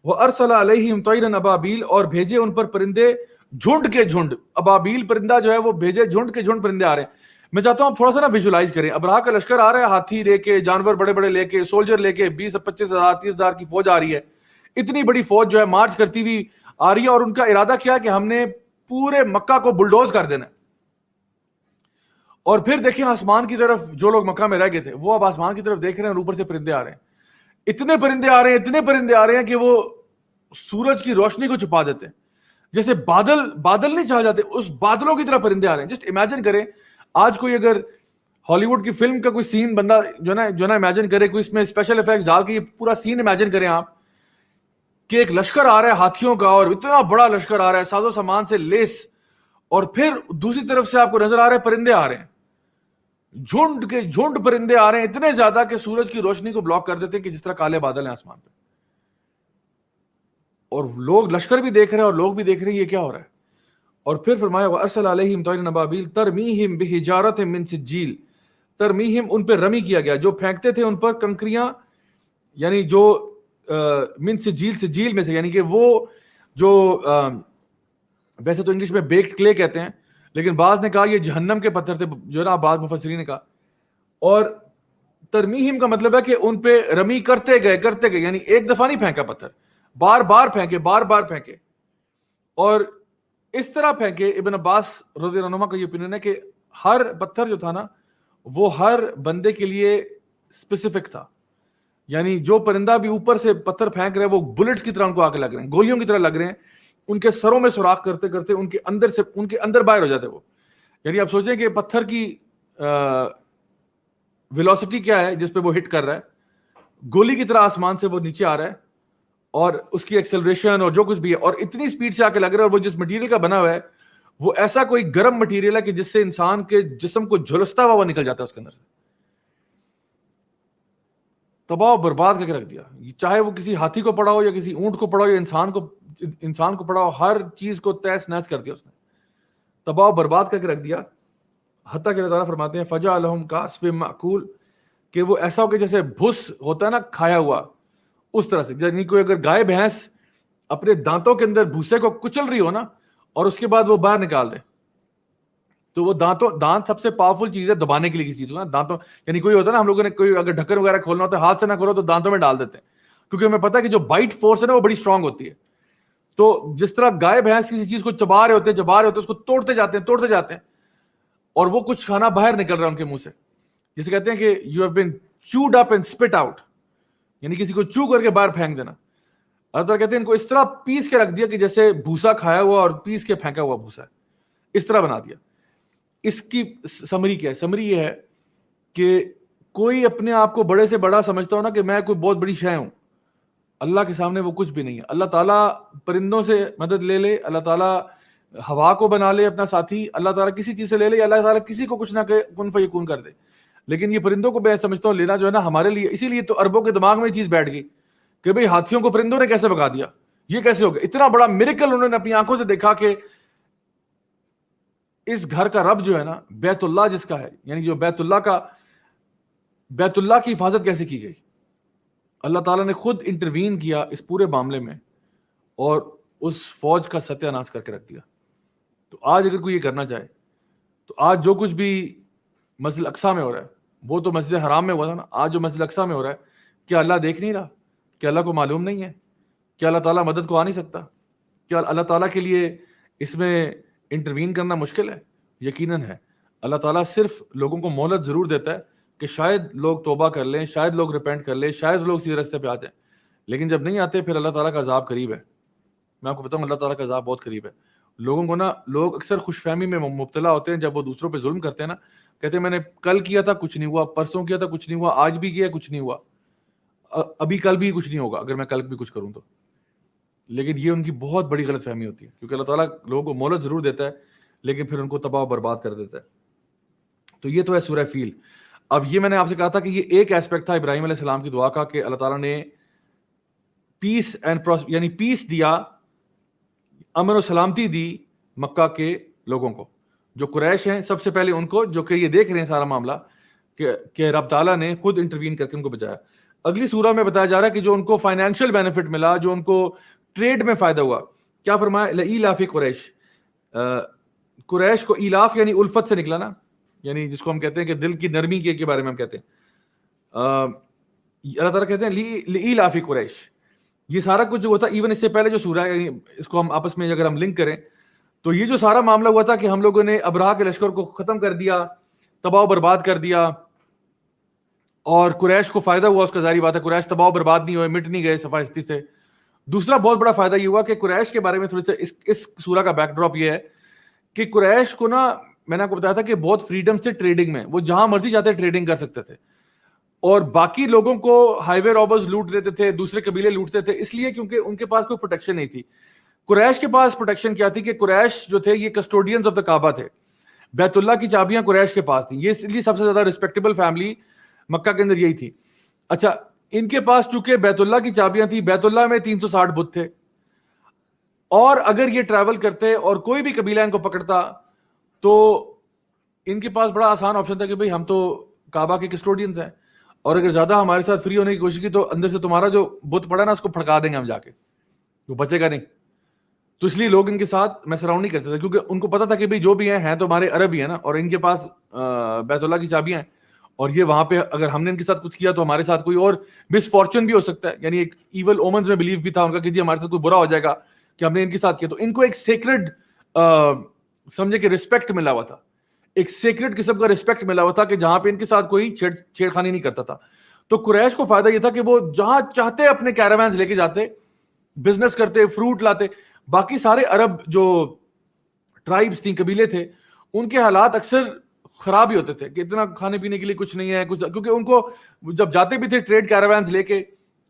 وَأَرْسَلَ عَلَيْهِمْ طَيْرًا أَبَابِيلَ, اور بھیجے ان پر پرندے جھنڈ کے جھنڈ. ابابیل پرندہ جو ہے وہ بھیجے, جھنڈ کے جھنڈ پرندے آ رہے ہیں. میں چاہتا ہوں آپ تھوڑا سا نا ویژولائز کریں, ابراہ کا لشکر آ رہا ہے, ہاتھی لے کے, جانور بڑے بڑے لے کے, سولجر لے کے, 20-25 ہزار 30 ہزار کی فوج آ رہی ہے. اتنی بڑی فوج جو ہے مارچ کرتی ہوئی آ رہی ہے, اور ان کا ارادہ کیا کہ ہم نے پورے مکہ کو بلڈوز کر دینا ہے. اور پھر دیکھیں آسمان کی طرف, جو لوگ مکہ میں رہ گئے تھے وہ اب آسمان کی طرف دیکھ رہے ہیں, اور اوپر سے پرندے آ رہے ہیں. اتنے پرندے آ رہے ہیں کہ وہ سورج کی روشنی کو چھپا دیتے ہیں. جیسے بادل نہیں چھا جاتے, اس بادلوں کی طرح پرندے آ رہے ہیں. جسٹ امیجن کریں, آج کوئی اگر ہالی ووڈ کی فلم کا کوئی سین بندہ جو نا امیجن کرے, کوئی اس میں اسپیشل افیکٹس ڈال کے یہ پورا سین امیجن کریں آپ, کہ ایک لشکر آ رہا ہے ہاتھیوں کا, اور اتنا بڑا لشکر آ رہا ہے ساز و سامان سے لیس, اور پھر دوسری طرف سے آپ کو نظر آ رہے ہیں پرندے آ رہے ہیں, جھنڈ کے جھنڈ پرندے آ رہے ہیں, اتنے زیادہ کہ سورج کی روشنی کو بلاک کر دیتے ہیں, کہ جس طرح کالے بادل ہیں آسمان پہ. اور لوگ, لشکر بھی دیکھ رہے ہیں اور لوگ بھی دیکھ رہے ہیں یہ کیا ہو رہا ہے. اور پھر فرمایا وَأَرْسَلَ عَلَيْهِمْ طَيْرًا أَبَابِيلَ تَرْمِيهِمْ بِحِجَارَةٍ مِّن سِجِّيلٍ, ترمیہم, ان پہ رمی کیا گیا, جو پھینکتے تھے ان پر کنکریاں, یعنی جو من سجیل, سجیل میں سے, یعنی کہ وہ جو ویسے تو انگلش میں بیکڈ کلے کہتے ہیں, لیکن بعض نے کہا یہ جہنم کے پتھر تھے, جو نا بعض مفسرین نے کہا. اور ترمیہم کا مطلب ہے کہ ان پہ رمی کرتے گئے, یعنی ایک دفعہ نہیں پھینکا پتھر, بار بار پھینکے. اور اس طرح پھینکے, ابن عباس رضی اللہ عنہ کا یہ اوپینین ہے کہ ہر پتھر جو تھا نا وہ ہر بندے کے لیے اسپیسیفک تھا. یعنی جو پرندہ بھی اوپر سے پتھر پھینک رہے ہیں وہ بلٹس کی طرح ان کو آ کے لگ رہے ہیں, گولیوں کی طرح لگ رہے ہیں, ان کے سروں میں سوراخ کرتے کرتے ان کے اندر باہر ہو جاتے وہ. یعنی آپ سوچیں کہ پتھر کی ویلوسٹی کیا ہے جس پہ وہ ہٹ کر رہا ہے, گولی کی طرح آسمان سے وہ نیچے آ رہا ہے, اور اس کی ایکسلریشن اور جو کچھ بھی ہے, اور اتنی سپیڈ سے آ کے لگ رہا ہے. اور وہ جس مٹیریل کا بنا ہوا ہے وہ ایسا کوئی گرم مٹیریل ہے کہ جس سے انسان کے جسم کو جھلستا ہوا وہ نکل جاتا ہے اس کے اندر سے. تباہ و برباد کر کے رکھ دیا, چاہے وہ کسی ہاتھی کو پڑا ہو یا کسی اونٹ کو پڑا ہو یا انسان کو پڑا ہو, ہر چیز کو تہس نہس کر دیا اس نے, تباہ و برباد کر کے رکھ دیا. حتیٰ کہ اللہ تعالیٰ فرماتے ہیں فَجَعَلَهُمْ كَعَصْفٍ مَأْكُولٍ, کہ وہ ایسا ہو کہ جیسے بھس ہوتا ہے نا کھایا ہوا, اس طرح سے. یعنی کوئی اگر گائے بھینس اپنے دانتوں کے اندر بھوسے کو کچل رہی ہو نا, اور اس کے بعد وہ باہر نکال دے, تو وہ دانت سب سے پاورفل چیز ہے دبانے کے لیے کسی چیز کو نا. دانتوں یعنی کوئی ہوتا ہے نا, ہم لوگوں نے کوئی اگر ڈھکن وغیرہ کھولنا ہوتا ہے ہاتھ سے نہ کھولو تو دانتوں میں ڈال دیتے ہیں, کیونکہ ہمیں پتا ہے کہ جو بائٹ فورس ہے نا وہ بڑی اسٹرانگ ہوتی ہے. تو جس طرح گائے بھینس کسی چیز کو چبا رہے ہوتے ہیں اس کو توڑتے جاتے ہیں اور وہ کچھ کھانا باہر نکل رہا ہے ان کے منہ سے, جسے کہتے ہیں کہ you have been chewed up and spit out, یعنی کسی کو چو کر کے باہر پھینک دینا. اللہ تعالیٰ کہتے ہیں ان کو اس طرح پیس کے رکھ دیا کہ جیسے بھوسا کھایا ہوا اور پیس کے پھینکا ہوا بھوسا ہے, اس طرح بنا دیا. اس کی سمری کیا ہے؟ سمری یہ ہے کہ کوئی اپنے آپ کو بڑے سے بڑا سمجھتا ہو نا کہ میں کوئی بہت بڑی شے ہوں, اللہ کے سامنے وہ کچھ بھی نہیں ہے. اللہ تعالیٰ پرندوں سے مدد لے لے, اللہ تعالیٰ ہوا کو بنا لے اپنا ساتھی, اللہ تعالیٰ کسی چیز سے لے لے, اللہ تعالیٰ کسی کو کچھ نہ کہ کن فیکون کر دے. لیکن یہ پرندوں کو میں سمجھتا ہوں لینا جو ہے نا ہمارے لیے, اسی لیے تو عربوں کے دماغ میں یہ چیز بیٹھ گئی کہ بھئی ہاتھیوں کو پرندوں نے کیسے بھگا دیا, یہ کیسے ہو گیا. اتنا بڑا میریکل انہوں نے اپنی آنکھوں سے دیکھا کہ اس گھر کا رب جو ہے نا, بیت اللہ جس کا ہے, یعنی جو بیت اللہ کی حفاظت کیسے کی گئی. اللہ تعالیٰ نے خود انٹروین کیا اس پورے معاملے میں اور اس فوج کا ستیہ ناش کر کے رکھ دیا. تو آج اگر کوئی یہ کرنا چاہے تو آج جو کچھ بھی مسجد اقصیٰ میں ہو رہا ہے وہ تو مسجد حرام میں ہوا تھا نا, آج جو مسجد اقصیٰ میں ہو رہا ہے کیا اللہ دیکھ نہیں رہا؟ کیا اللہ کو معلوم نہیں ہے؟ کیا اللہ تعالیٰ مدد کو آ نہیں سکتا؟ کیا اللہ تعالیٰ کے لیے اس میں انٹروین کرنا مشکل ہے؟ یقیناً ہے. اللہ تعالیٰ صرف لوگوں کو مہلت ضرور دیتا ہے کہ شاید لوگ توبہ کر لیں, شاید لوگ ریپینٹ کر لیں, شاید لوگ سیدھے راستے پہ آ جائیں. لیکن جب نہیں آتے پھر اللہ تعالیٰ کا عذاب قریب ہے. میں آپ کو بتاؤں اللہ تعالیٰ کا عذاب بہت قریب ہے. لوگوں کو نا, لوگ اکثر خوش فہمی میں مبتلا ہوتے ہیں جب وہ دوسروں پہ ظلم کرتے ہیں نا, کہتے ہیں میں نے کل کیا تھا کچھ نہیں ہوا, پرسوں کیا تھا کچھ نہیں ہوا, آج بھی کیا کچھ نہیں ہوا, ابھی کل بھی کچھ نہیں ہوگا اگر میں کل بھی کچھ کروں تو. لیکن یہ ان کی بہت بڑی غلط فہمی ہوتی ہے, کیونکہ اللہ تعالیٰ لوگوں کو مہلت ضرور دیتا ہے لیکن پھر ان کو تباہ و برباد کر دیتا ہے. تو یہ تو ہے سورہ فیل. اب یہ میں نے آپ سے کہا تھا کہ یہ ایک ایسپیکٹ تھا ابراہیم علیہ السلام کی دعا کا کہ اللہ تعالیٰ نے پیس اینڈ یعنی پیس دیا, امن و سلامتی دی مکہ کے لوگوں کو. جو قریش ہیں سب سے پہلے ان کو, جو کہ یہ دیکھ رہے ہیں سارا معاملہ کہ رب تعالیٰ نے خود انٹروین کر کے ان کو بچایا. اگلی سورہ میں بتایا جا رہا ہے کہ جو ان کو فائنینشیل بینیفٹ ملا, جو ان کو ٹریڈ میں فائدہ ہوا, کیا فرمایا؟ لإیلاف قریش. قریش کو ایلاف یعنی الفت سے نکلا نا, یعنی جس کو ہم کہتے ہیں کہ دل کی نرمی کے بارے میں ہم کہتے ہیں. اللہ تعالیٰ کہتے ہیں لإیلاف قریش. یہ سارا کچھ جو ہوتا ایون اس سے پہلے جو سورہ ہے, اس کو ہم آپس میں اگر ہم لنک کریں تو یہ جو سارا معاملہ ہوا تھا کہ ہم لوگوں نے ابرہہ کے لشکر کو ختم کر دیا, تباہ و برباد کر دیا, اور قریش کو فائدہ ہوا اس کا. ظاہری بات ہے قریش تباہ و برباد نہیں ہوئے, مٹ نہیں گئے صفائی سے. دوسرا بہت بڑا فائدہ یہ ہوا کہ قریش کے بارے میں تھوڑی سا اس سورہ کا بیک ڈراپ یہ ہے کہ قریش کو نا, میں نے آپ کو بتایا تھا کہ بہت فریڈم سے ٹریڈنگ میں, وہ جہاں مرضی جاتے ٹریڈنگ کر سکتے تھے, اور باقی لوگوں کو ہائی وے رابرز لوٹ دیتے تھے, دوسرے قبیلے لوٹتے تھے, اس لیے کیونکہ ان کے پاس کوئی پروٹیکشن نہیں تھی. قریش کے پاس پروٹیکشن کیا تھی کہ قریش جو تھے یہ کسٹوڈینز آف دا کعبہ تھے, بیت اللہ کی چابیاں قریش کے پاس تھیں. یہ اس لیے سب سے زیادہ رسپیکٹیبل فیملی مکہ کے اندر یہی تھی. اچھا, ان کے پاس چونکہ بیت اللہ کی چابیاں تھیں, بیت اللہ میں 360 بت تھے, اور اگر یہ ٹریول کرتے اور کوئی بھی قبیلہ ان کو پکڑتا تو ان کے پاس بڑا آسان آپشن تھا کہ بھئی ہم تو کعبہ کے کسٹوڈینز ہیں, اور اگر زیادہ ہمارے ساتھ فری ہونے کی کوشش کی تو اندر سے تمہارا جو بت پڑا نا اس کو پھڑکا دیں گے ہم جا کے, وہ بچے گا نہیں. تو اس لیے لوگ ان کے ساتھ میں سراؤنڈ نہیں کرتے تھے, کیونکہ ان کو پتا تھا کہ بھئی جو بھی ہیں تو ہمارے عرب ہی ہیں نا, اور ان کے پاس بیت اللہ کی چابیاں ہیں, اور یہ وہاں پہ اگر ہم نے ان کے ساتھ کچھ کیا تو ہمارے ساتھ کوئی اور مس فارچون بھی ہو سکتا ہے. یعنی ایک ایول اومنز میں بلیو بھی تھا ان کا کہ جی ہمارے ساتھ کوئی برا ہو جائے گا کہ ہم نے ان کے ساتھ کیا. تو ان کو ایک سیکرڈ سمجھے کہ رسپیکٹ ملا ہوا تھا, ایک سیکرٹ قسم کا رسپیکٹ ملا ہوا تھا کہ جہاں پہ ان کے ساتھ کوئی چھیڑ خانی نہیں کرتا تھا. تو قریش کو فائدہ یہ تھا کہ وہ جہاں چاہتے اپنے کیراوینز لے کے جاتے, بزنس کرتے, فروٹ لاتے. باقی سارے عرب جو ٹرائبز تھیں, قبیلے تھے, ان کے حالات اکثر خراب ہی ہوتے تھے کہ اتنا کھانے پینے کے لیے کچھ نہیں ہے کچھ, کیونکہ ان کو جب جاتے بھی تھے ٹریڈ کیراوینز لے کے,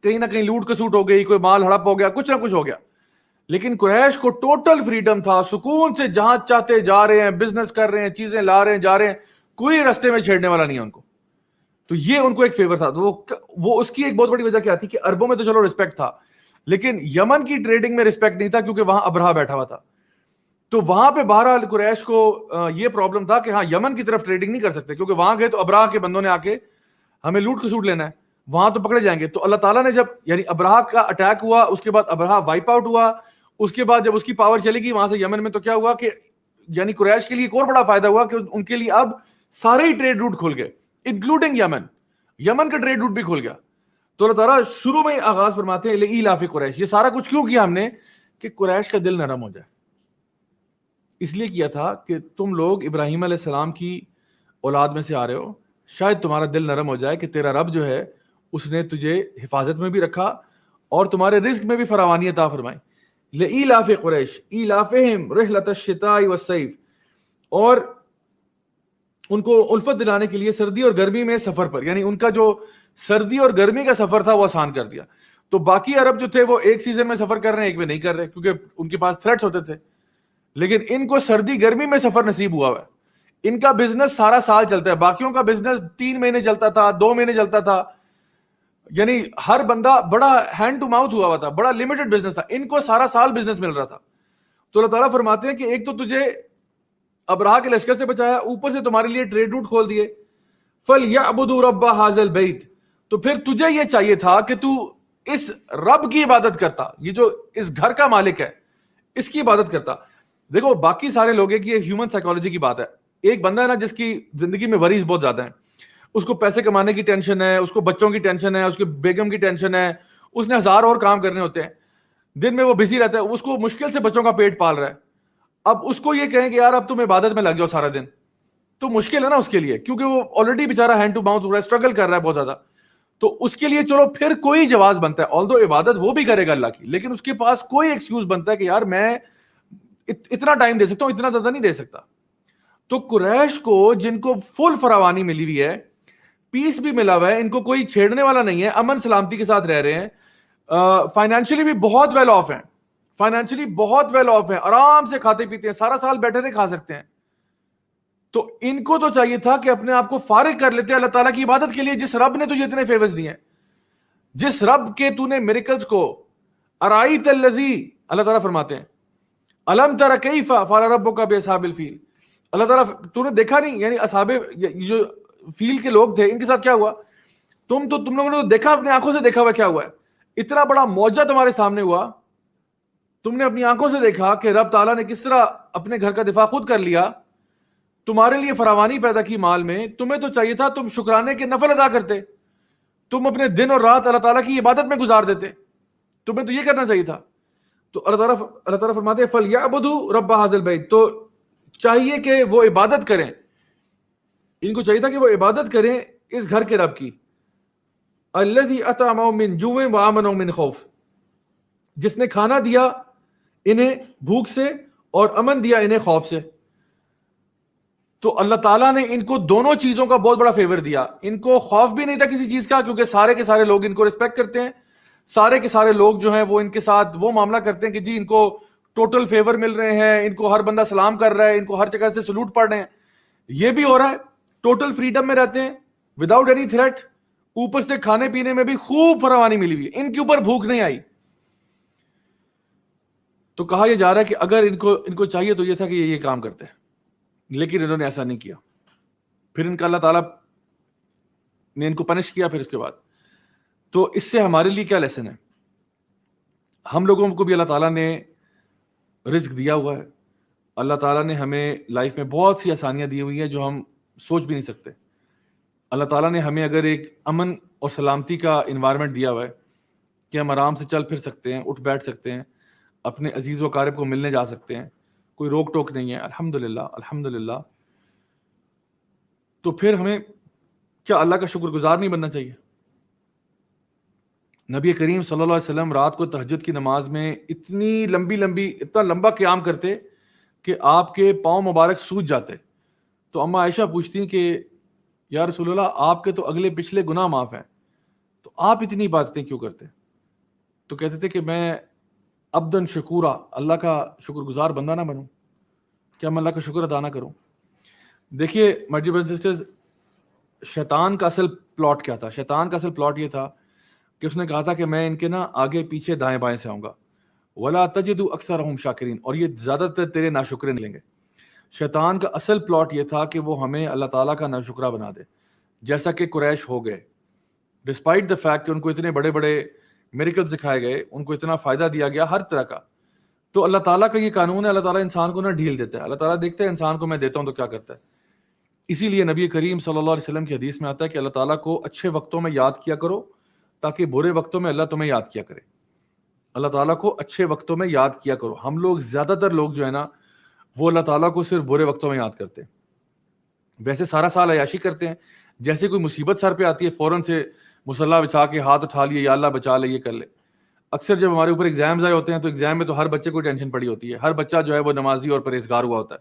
کہیں نہ کہیں لوٹ کسوٹ ہو گئی, کوئی مال ہڑپ ہو گیا, کچھ نہ کچھ ہو گیا. لیکن قریش کو ٹوٹل فریڈم تھا, سکون سے جہاں چاہتے جا رہے ہیں, بزنس کر رہے ہیں, چیزیں لا رہے ہیں, جا رہے ہیں, کوئی رستے میں چھیڑنے والا نہیں ہے ان کو. تو یہ ان کو ایک فیور تھا. تو وہ اس کی ایک بہت بڑی وجہ کیا تھی کہ عربوں میں تو چلو رسپیکٹ تھا, لیکن یمن کی ٹریڈنگ میں رسپیکٹ نہیں تھا, کیونکہ وہاں ابرہہ بیٹھا ہوا تھا. تو وہاں پہ بہرحال قریش کو یہ پرابلم تھا کہ ہاں یمن کی طرف ٹریڈنگ نہیں کر سکتے, کیونکہ وہاں گئے تو ابرہہ کے بندوں نے آ کے ہمیں لوٹ کسوٹ لینا ہے, وہاں تو پکڑے جائیں گے. تو اللہ تعالیٰ نے جب یعنی ابرہہ کا اٹیک ہوا, اس کے بعد ابرہہ وائپ آؤٹ ہوا, اس کے بعد جب اس کی پاور چلے گی وہاں سے یمن میں, تو کیا ہوا کہ یعنی قریش کے لیے ایک اور بڑا فائدہ ہوا کہ ان کے لیے اب سارے ہی ٹریڈ روٹ کھل گئے انکلوڈنگ یمن کا ٹریڈ روٹ بھی کھل گیا. تو اللہ تعالیٰ شروع میں آغاز فرماتے ہیں لإیلاف قریش. یہ سارا کچھ کیوں کیا ہم نے؟ کہ قریش کا دل نرم ہو جائے. اس لیے کیا تھا کہ تم لوگ ابراہیم علیہ السلام کی اولاد میں سے آ رہے ہو, شاید تمہارا دل نرم ہو جائے کہ تیرا رب جو ہے اس نے تجھے حفاظت میں بھی رکھا اور تمہارے رزق میں بھی فراوانی عطا فرمائی. لإیلاف قریش ایلافہم رحلۃ الشتاء والصیف, اور ان کو الفت دلانے کے لیے سردی اور گرمی میں سفر پر, یعنی ان کا جو سردی اور گرمی کا سفر تھا وہ آسان کر دیا. تو باقی عرب جو تھے وہ ایک سیزن میں سفر کر رہے ہیں, ایک میں نہیں کر رہے, کیونکہ ان کے پاس تھریٹس ہوتے تھے. لیکن ان کو سردی گرمی میں سفر نصیب ہوا ہے. ان کا بزنس سارا سال چلتا ہے, باقیوں کا بزنس 3 مہینے چلتا تھا, 2 مہینے چلتا تھا, یعنی ہر بندہ بڑا ہینڈ ٹو ماؤتھ ہوا تھا, بڑا لمیٹڈ بزنس تھا. ان کو سارا سال بزنس مل رہا تھا. تو اللہ تعالیٰ فرماتے ہیں کہ ایک تو تجھے ابراہ کے لشکر سے بچایا, اوپر سے تمہارے لیے ٹریڈ روٹ کھول دیے. فَلْيَعْبُدُوا رَبَّ هَذَا الْبَيْتِ, تو پھر تجھے یہ چاہیے تھا کہ تو اس رب کی عبادت کرتا, یہ جو اس گھر کا مالک ہے اس کی عبادت کرتا. دیکھو باقی سارے لوگ ہیں کہ یہ ہیومن سائیکالوجی کی بات ہے. ایک بندہ ہے نا جس کی زندگی میں وریز بہت زیادہ ہیں, اس کو پیسے کمانے کی ٹینشن ہے, اس کو بچوں کی ٹینشن ہے, اس کے بیگم کی ٹینشن ہے, اس نے 1000 اور کام کرنے ہوتے ہیں, دن میں وہ بزی رہتا ہے, اس کو مشکل سے بچوں کا پیٹ پال رہا ہے. اب اس کو یہ کہیں کہ یار اب تم عبادت میں لگ جاؤ سارا دن, تو مشکل ہے نا اس کے لیے, کیونکہ وہ آلریڈی بیچارہ ہینڈ ٹو ماؤتھ ہو رہا ہے, اسٹرگل کر رہا ہے بہت زیادہ. تو اس کے لیے چلو پھر کوئی جواز بنتا ہے, آلدو عبادت وہ بھی کرے گا اللہ کی, لیکن اس کے پاس کوئی ایکسکیوز بنتا ہے کہ یار میں اتنا ٹائم دے سکتا ہوں, اتنا زیادہ نہیں دے سکتا. تو قریش کو جن کو فل فراوانی ملی ہوئی ہے, پیس بھی ملا ہوا ہے, ان کو کوئی چھیڑنے والا نہیں ہے, امن سلامتی کے ساتھ رہ رہے ہیں, فائنینشلی بھی بہت ویل آف ہیں, فائنینشلی بہت ویل آف ہیں, آرام سے کھاتے پیتے ہیں, سارا سال بیٹھے تھے کھا سکتے ہیں. تو ان کو تو چاہیے تھا کہ اپنے آپ کو فارغ کر لیتے اللہ تعالیٰ کی عبادت کے لیے, جس رب نے تجھے اتنے فیورز دیے ہیں, جس رب کے تو نے میریکلز کو ارائیت الذی, اللہ تعالیٰ فرماتے ہیں الم تر کیف فعل ربک باصحاب الفیل, اللہ تعالیٰ تو نے دیکھا نہیں, یعنی اصحاب جو فیل کے لوگ تھے ان کے ساتھ کیا ہوا, تم لوگوں نے تو دیکھا, اپنی آنکھوں سے دیکھا ہوا کیا ہوا ہے, اتنا بڑا معجزہ تمہارے سامنے ہوا, تم نے اپنی آنکھوں سے دیکھا کہ رب تعالیٰ نے کس طرح اپنے گھر کا دفاع خود کر لیا, تمہارے لیے فراوانی پیدا کی مال میں. تمہیں تو چاہیے تھا تم شکرانے کے نفل ادا کرتے, تم اپنے دن اور رات اللہ تعالیٰ کی عبادت میں گزار دیتے, تمہیں تو یہ کرنا چاہیے تھا. تو اللہ تعالیٰ فرماتے ہیں فَلْيَعْبُدُوا رَبَّ هَذَا الْبَيْتِ, تو چاہیے کہ وہ عبادت کریں, ان کو چاہیے تھا کہ وہ عبادت کریں اس گھر کے رب کی. الَّذِي أَطْعَمَهُم مِّن جُوعٍ وَآمَنَهُم مِّن خَوْفٍ, جس نے کھانا دیا انہیں بھوک سے اور امن دیا انہیں خوف سے. تو اللہ تعالیٰ نے ان کو دونوں چیزوں کا بہت بڑا فیور دیا. ان کو خوف بھی نہیں تھا کسی چیز کا, کیونکہ سارے کے سارے لوگ ان کو رسپیکٹ کرتے ہیں, سارے کے سارے لوگ جو ہیں وہ ان کے ساتھ وہ معاملہ کرتے ہیں کہ جی ان کو ٹوٹل فیور مل رہے ہیں, ان کو ہر بندہ سلام کر رہا ہے, ان کو ہر جگہ سے سلوٹ پڑھ رہے ہیں, یہ بھی ہو رہا ہے, ٹوٹل فریڈم میں رہتے ہیں وداؤٹ اینی تھریٹ, اوپر سے کھانے پینے میں بھی خوب فراوانی ملی ہوئی ہے, ان کے اوپر بھوک نہیں آئی. تو کہا یہ جا رہا ہے کہ اگر ان کو چاہیے تو یہ تھا کہ یہ کام کرتے, لیکن انہوں نے ایسا نہیں کیا. پھر ان کا اللہ تعالیٰ نے ان کو پنش کیا. پھر اس کے بعد تو اس سے ہمارے لیے کیا لیسن ہے؟ ہم لوگوں کو بھی اللہ تعالیٰ نے رزق دیا ہوا ہے, اللہ تعالیٰ نے ہمیں لائف میں بہت سی آسانیاں دی ہوئی ہیں جو ہم سوچ بھی نہیں سکتے. اللہ تعالیٰ نے ہمیں اگر ایک امن اور سلامتی کا انوائرمنٹ دیا ہوا ہے کہ ہم آرام سے چل پھر سکتے ہیں, اٹھ بیٹھ سکتے ہیں, اپنے عزیز و اقارب کو ملنے جا سکتے ہیں, کوئی روک ٹوک نہیں ہے, الحمدللہ الحمدللہ. تو پھر ہمیں کیا اللہ کا شکر گزار نہیں بننا چاہیے؟ نبی کریم صلی اللہ علیہ وسلم رات کو تہجد کی نماز میں اتنا لمبا قیام کرتے کہ آپ کے پاؤں مبارک سوج جاتے. تو اما عائشہ پوچھتی کہ یا رسول اللہ, آپ کے تو اگلے پچھلے گناہ معاف ہیں, تو آپ اتنی عبادتیں کیوں کرتے؟ تو کہتے تھے کہ میں عبدن شکورا, اللہ کا شکر گزار بندہ نہ بنوں, کیا میں اللہ کا شکر ادا نہ کروں؟ دیکھیے مائی ڈیئر برادرز اینڈ سسٹرز, شیطان کا اصل پلاٹ کیا تھا؟ شیطان کا اصل پلاٹ یہ تھا کہ اس نے کہا تھا کہ میں ان کے نا آگے پیچھے دائیں بائیں سے آؤں گا, وَلَا تَجِدُ أَكْثَرَهُمْ شَاكِرِينَ, اور یہ زیادہ تر تیرے ناشکرے نکلیں گے. شیطان کا اصل پلاٹ یہ تھا کہ وہ ہمیں اللہ تعالیٰ کا ناشکرہ بنا دے, جیسا کہ قریش ہو گئے. ڈسپائٹ دا فیکٹ کہ ان کو اتنے بڑے بڑے میریکلز دکھائے گئے, ان کو اتنا فائدہ دیا گیا ہر طرح کا, تو اللہ تعالیٰ کا یہ قانون ہے, اللہ تعالیٰ انسان کو نہ ڈھیل دیتا ہے, اللہ تعالیٰ دیکھتا ہے انسان کو میں دیتا ہوں تو کیا کرتا ہے. اسی لیے نبی کریم صلی اللہ علیہ وسلم کی حدیث میں آتا ہے کہ اللہ تعالیٰ کو اچھے وقتوں میں یاد کیا کرو تاکہ برے وقتوں میں اللہ تمہیں یاد کیا کرے. اللہ تعالیٰ کو اچھے وقتوں میں یاد کیا کرو. ہم لوگ زیادہ تر لوگ جو ہے نا وہ اللہ تعالیٰ کو صرف برے وقتوں میں یاد کرتے ہیں. ویسے سارا سال عیاشی کرتے ہیں, جیسے کوئی مصیبت سر پہ آتی ہے فوراً سے مصلح بچھا کے ہاتھ اٹھا لیے, یا اللہ بچا لے, یہ کر لے. اکثر جب ہمارے اوپر ایگزامز آئے ہوتے ہیں تو ایگزام میں تو ہر بچے کو ٹینشن پڑی ہوتی ہے, ہر بچہ جو ہے وہ نمازی اور پرہیزگار ہوا ہوتا ہے,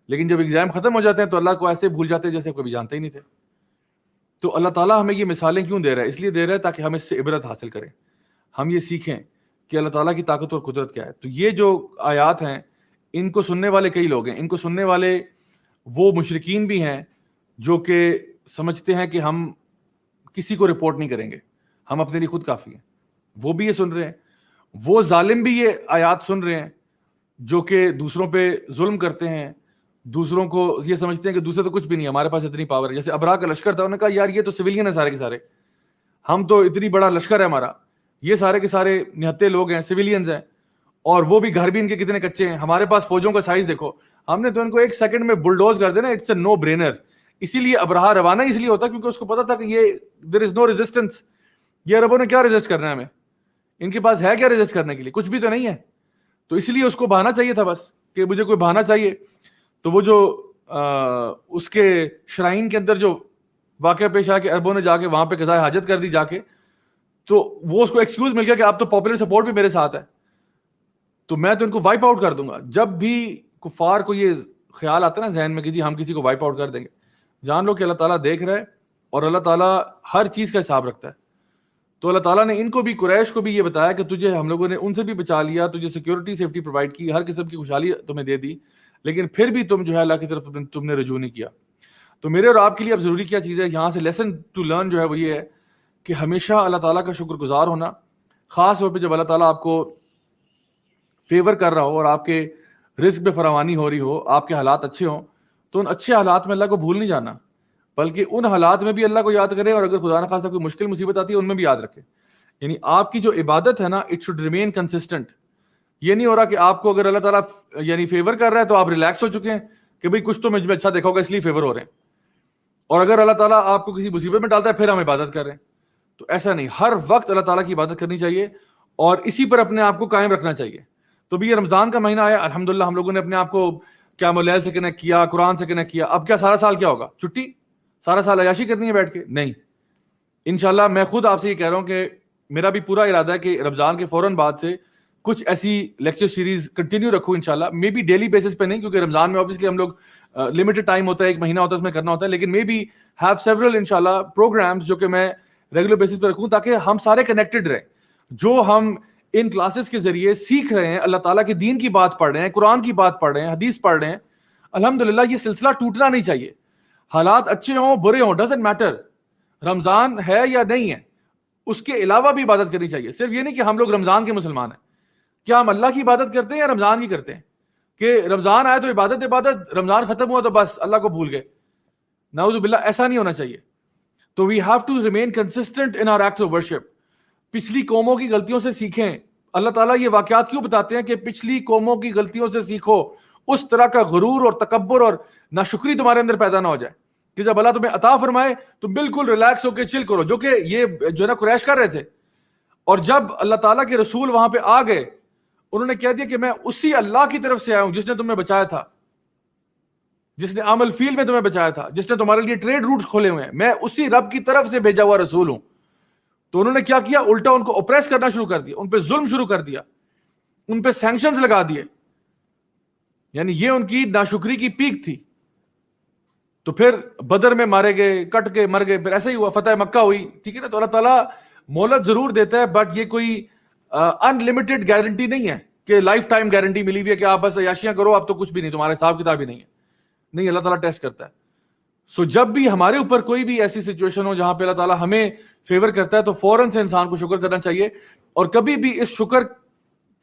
لیکن جب ایگزام ختم ہو جاتے ہیں تو اللہ کو ایسے بھول جاتے ہیں جیسے کبھی جانتے ہی نہیں تھے. تو اللہ تعالیٰ ہمیں یہ مثالیں کیوں دے رہا ہے؟ اس لیے دے رہا ہے تاکہ ہم اس سے عبرت حاصل کریں, ہم یہ سیکھیں کہ اللہ تعالیٰ کی طاقت اور قدرت کیا ہے. تو یہ جو آیات ہیں ان کو سننے والے کئی لوگ ہیں, ان کو سننے والے وہ مشرکین بھی ہیں جو کہ سمجھتے ہیں کہ ہم کسی کو رپورٹ نہیں کریں گے, ہم اپنے لیے خود کافی ہیں, وہ بھی یہ سن رہے ہیں. وہ ظالم بھی یہ آیات سن رہے ہیں جو کہ دوسروں پہ ظلم کرتے ہیں, دوسروں کو یہ سمجھتے ہیں کہ دوسرے تو کچھ بھی نہیں, ہمارے پاس اتنی پاور ہے. جیسے ابراہ کا لشکر تھا, انہوں نے کہا یار یہ تو سویلین ہے سارے کے سارے, ہم تو اتنی بڑا لشکر ہے ہمارا, یہ سارے کے سارے نہتے لوگ ہیں, سویلینز ہیں, اور وہ بھی گھر بھی ان کے کتنے کچے ہیں, ہمارے پاس فوجوں کا سائز دیکھو, ہم نے تو ان کو ایک سیکنڈ میں بلڈوز کر دینا, اٹس اے نو برینر. اسی لیے ابراہ روانہ اس لیے ہوتا کیونکہ اس کو پتا تھا کہ یہ دیر از نو ریزسٹنس, یہ عربوں نے کیا ریزسٹ کرنا ہے ہمیں, ان کے پاس ہے کیا ریزسٹ کرنے کے لیے, کچھ بھی تو نہیں ہے. تو اس لیے اس کو بہانا چاہیے تھا بس, کہ مجھے کوئی بہانا چاہیے. تو وہ جو اس کے شرائن کے اندر جو واقعہ پیش آیا کہ عربوں نے جا کے وہاں پہ قضائے حاجت کر دی جا کے, تو وہ اس کو ایکسکیوز مل گیا کہ اب تو پاپولر سپورٹ بھی میرے ساتھ ہے, تو میں تو ان کو وائپ آؤٹ کر دوں گا. جب بھی کفار کو یہ خیال آتا ہے نا ذہن میں کہ جی ہم کسی کو وائپ آؤٹ کر دیں گے, جان لو کہ اللہ تعالیٰ دیکھ رہا ہے اور اللہ تعالیٰ ہر چیز کا حساب رکھتا ہے. تو اللہ تعالیٰ نے ان کو بھی, قریش کو بھی یہ بتایا کہ تجھے ہم لوگوں نے ان سے بھی بچا لیا, تجھے سیکیورٹی سیفٹی پرووائڈ کی, ہر قسم کی خوشحالی تمہیں دے دی, لیکن پھر بھی تم جو ہے اللہ کی طرف تم نے رجوع نہیں کیا. تو میرے اور آپ کے لیے اب ضروری کیا چیز ہے, یہاں سے لیسن ٹو لرن جو ہے وہ یہ ہے کہ ہمیشہ اللہ تعالیٰ کا شکر گزار ہونا, خاص طور پہ جب اللہ تعالیٰ آپ کو فیور کر رہا ہو اور آپ کے رزق پہ فراوانی ہو رہی ہو, آپ کے حالات اچھے ہوں, تو ان اچھے حالات میں اللہ کو بھول نہیں جانا, بلکہ ان حالات میں بھی اللہ کو یاد کرے, اور اگر خدا نخواستہ کوئی مشکل مصیبت آتی ہے ان میں بھی یاد رکھے. یعنی آپ کی جو عبادت ہے نا, اٹ شوڈ ریمین کنسسٹنٹ. یہ نہیں ہو رہا کہ آپ کو اگر اللہ تعالیٰ یعنی فیور کر رہا ہے تو آپ ریلیکس ہو چکے ہیں کہ بھئی کچھ تو مجھ میں اچھا دیکھا ہوگا اس لیے فیور ہو رہے ہیں, اور اگر اللہ تعالیٰ آپ کو کسی مصیبت میں ڈالتا ہے پھر ہم عبادت کر رہے ہیں. تو ایسا نہیں, ہر وقت اللہ تعالیٰ کی عبادت کرنی چاہیے اور اسی پر اپنے آپ کو قائم رکھنا چاہیے. تو بھی یہ رمضان کا مہینہ آیا, الحمدللہ ہم لوگوں نے اپنے آپ کو قیام اللیل سے کنیکٹ کیا, قرآن سے کنیکٹ کیا. اب کیا سارا سال کیا ہوگا, چھٹی, سارا سال عیاشی کرنی ہے بیٹھ کے؟ نہیں. انشاءاللہ میں خود آپ سے یہ کہہ رہا ہوں کہ میرا بھی پورا ارادہ ہے کہ رمضان کے فوراً بعد سے کچھ ایسی لیکچر سیریز کنٹینیو رکھوں انشاءاللہ. مے بی ڈیلی بیسس پہ نہیں, کیونکہ رمضان میں obviously ہم لوگ لمیٹڈ ٹائم ہوتا ہے, ایک مہینہ ہوتا ہے, اس میں کرنا ہوتا ہے, لیکن مے بی ہیو سیورل انشاءاللہ پروگرامز جو کہ میں ریگولر بیسس پہ رکھوں تاکہ ہم سارے کنیکٹڈ رہیں. جو ہم ان کلاسز کے ذریعے سیکھ رہے ہیں, اللہ تعالیٰ کے دین کی بات پڑھ رہے ہیں, قرآن کی بات پڑھ رہے ہیں, حدیث پڑھ رہے ہیں, الحمدللہ یہ سلسلہ ٹوٹنا نہیں چاہیے. حالات اچھے ہوں برے ہوں, ڈزنٹ میٹر, رمضان ہے یا نہیں ہے, اس کے علاوہ بھی عبادت کرنی چاہیے. صرف یہ نہیں کہ ہم لوگ رمضان کے مسلمان ہیں, کیا ہم اللہ کی عبادت کرتے ہیں یا رمضان کی کرتے ہیں, کہ رمضان آئے تو عبادت, رمضان ختم ہوا تو بس اللہ کو بھول گئے. نعوذ باللہ, ایسا نہیں ہونا چاہیے. تو we have to remain consistent in our act of worship. پچھلی قوموں کی غلطیوں سے سیکھیں. اللہ تعالیٰ یہ واقعات کیوں بتاتے ہیں کہ پچھلی قوموں کی غلطیوں سے سیکھو, اس طرح کا غرور اور تکبر اور ناشکری تمہارے اندر پیدا نہ ہو جائے کہ جب اللہ تمہیں عطا فرمائے تو بالکل ریلیکس ہو کے چل کرو, جو کہ یہ جو ہے نا قریش کر رہے تھے. اور جب اللہ تعالیٰ کے رسول وہاں پہ آ گئے, انہوں نے کہہ دیا کہ میں اسی اللہ کی طرف سے آیا ہوں جس نے تمہیں بچایا تھا, جس نے عمل فیل میں تمہیں بچایا تھا, جس نے تمہارے لیے ٹریڈ روٹس کھولے ہوئے ہیں, میں اسی رب کی طرف سے بھیجا ہوا رسول ہوں. تو انہوں نے کیا کیا, الٹا ان کو اوپریس کرنا شروع کر دیا, ان پہ ظلم شروع کر دیا, ان پہ سینکشنز لگا دیے. یعنی یہ ان کی ناشکری کی پیک تھی. تو پھر بدر میں مارے گئے, کٹ کے مر گئے, پھر ایسا ہی ہوا, فتح مکہ ہوئی, ٹھیک ہے نا. تو اللہ تعالیٰ مہلت ضرور دیتا ہے, بٹ یہ کوئی ان لمیٹڈ گارنٹی نہیں ہے کہ لائف ٹائم گارنٹی ملی ہوئی ہے کہ آپ بس عیاشیاں کرو, اب تو کچھ بھی نہیں, تمہارے حساب کتاب ہی نہیں ہے. نہیں, اللہ تعالیٰ ٹیسٹ کرتا ہے. سو جب بھی ہمارے اوپر کوئی بھی ایسی سچویشن ہو جہاں پہ اللہ تعالیٰ ہمیں فیور کرتا ہے تو فوراً سے انسان کو شکر کرنا چاہیے, اور کبھی بھی اس شکر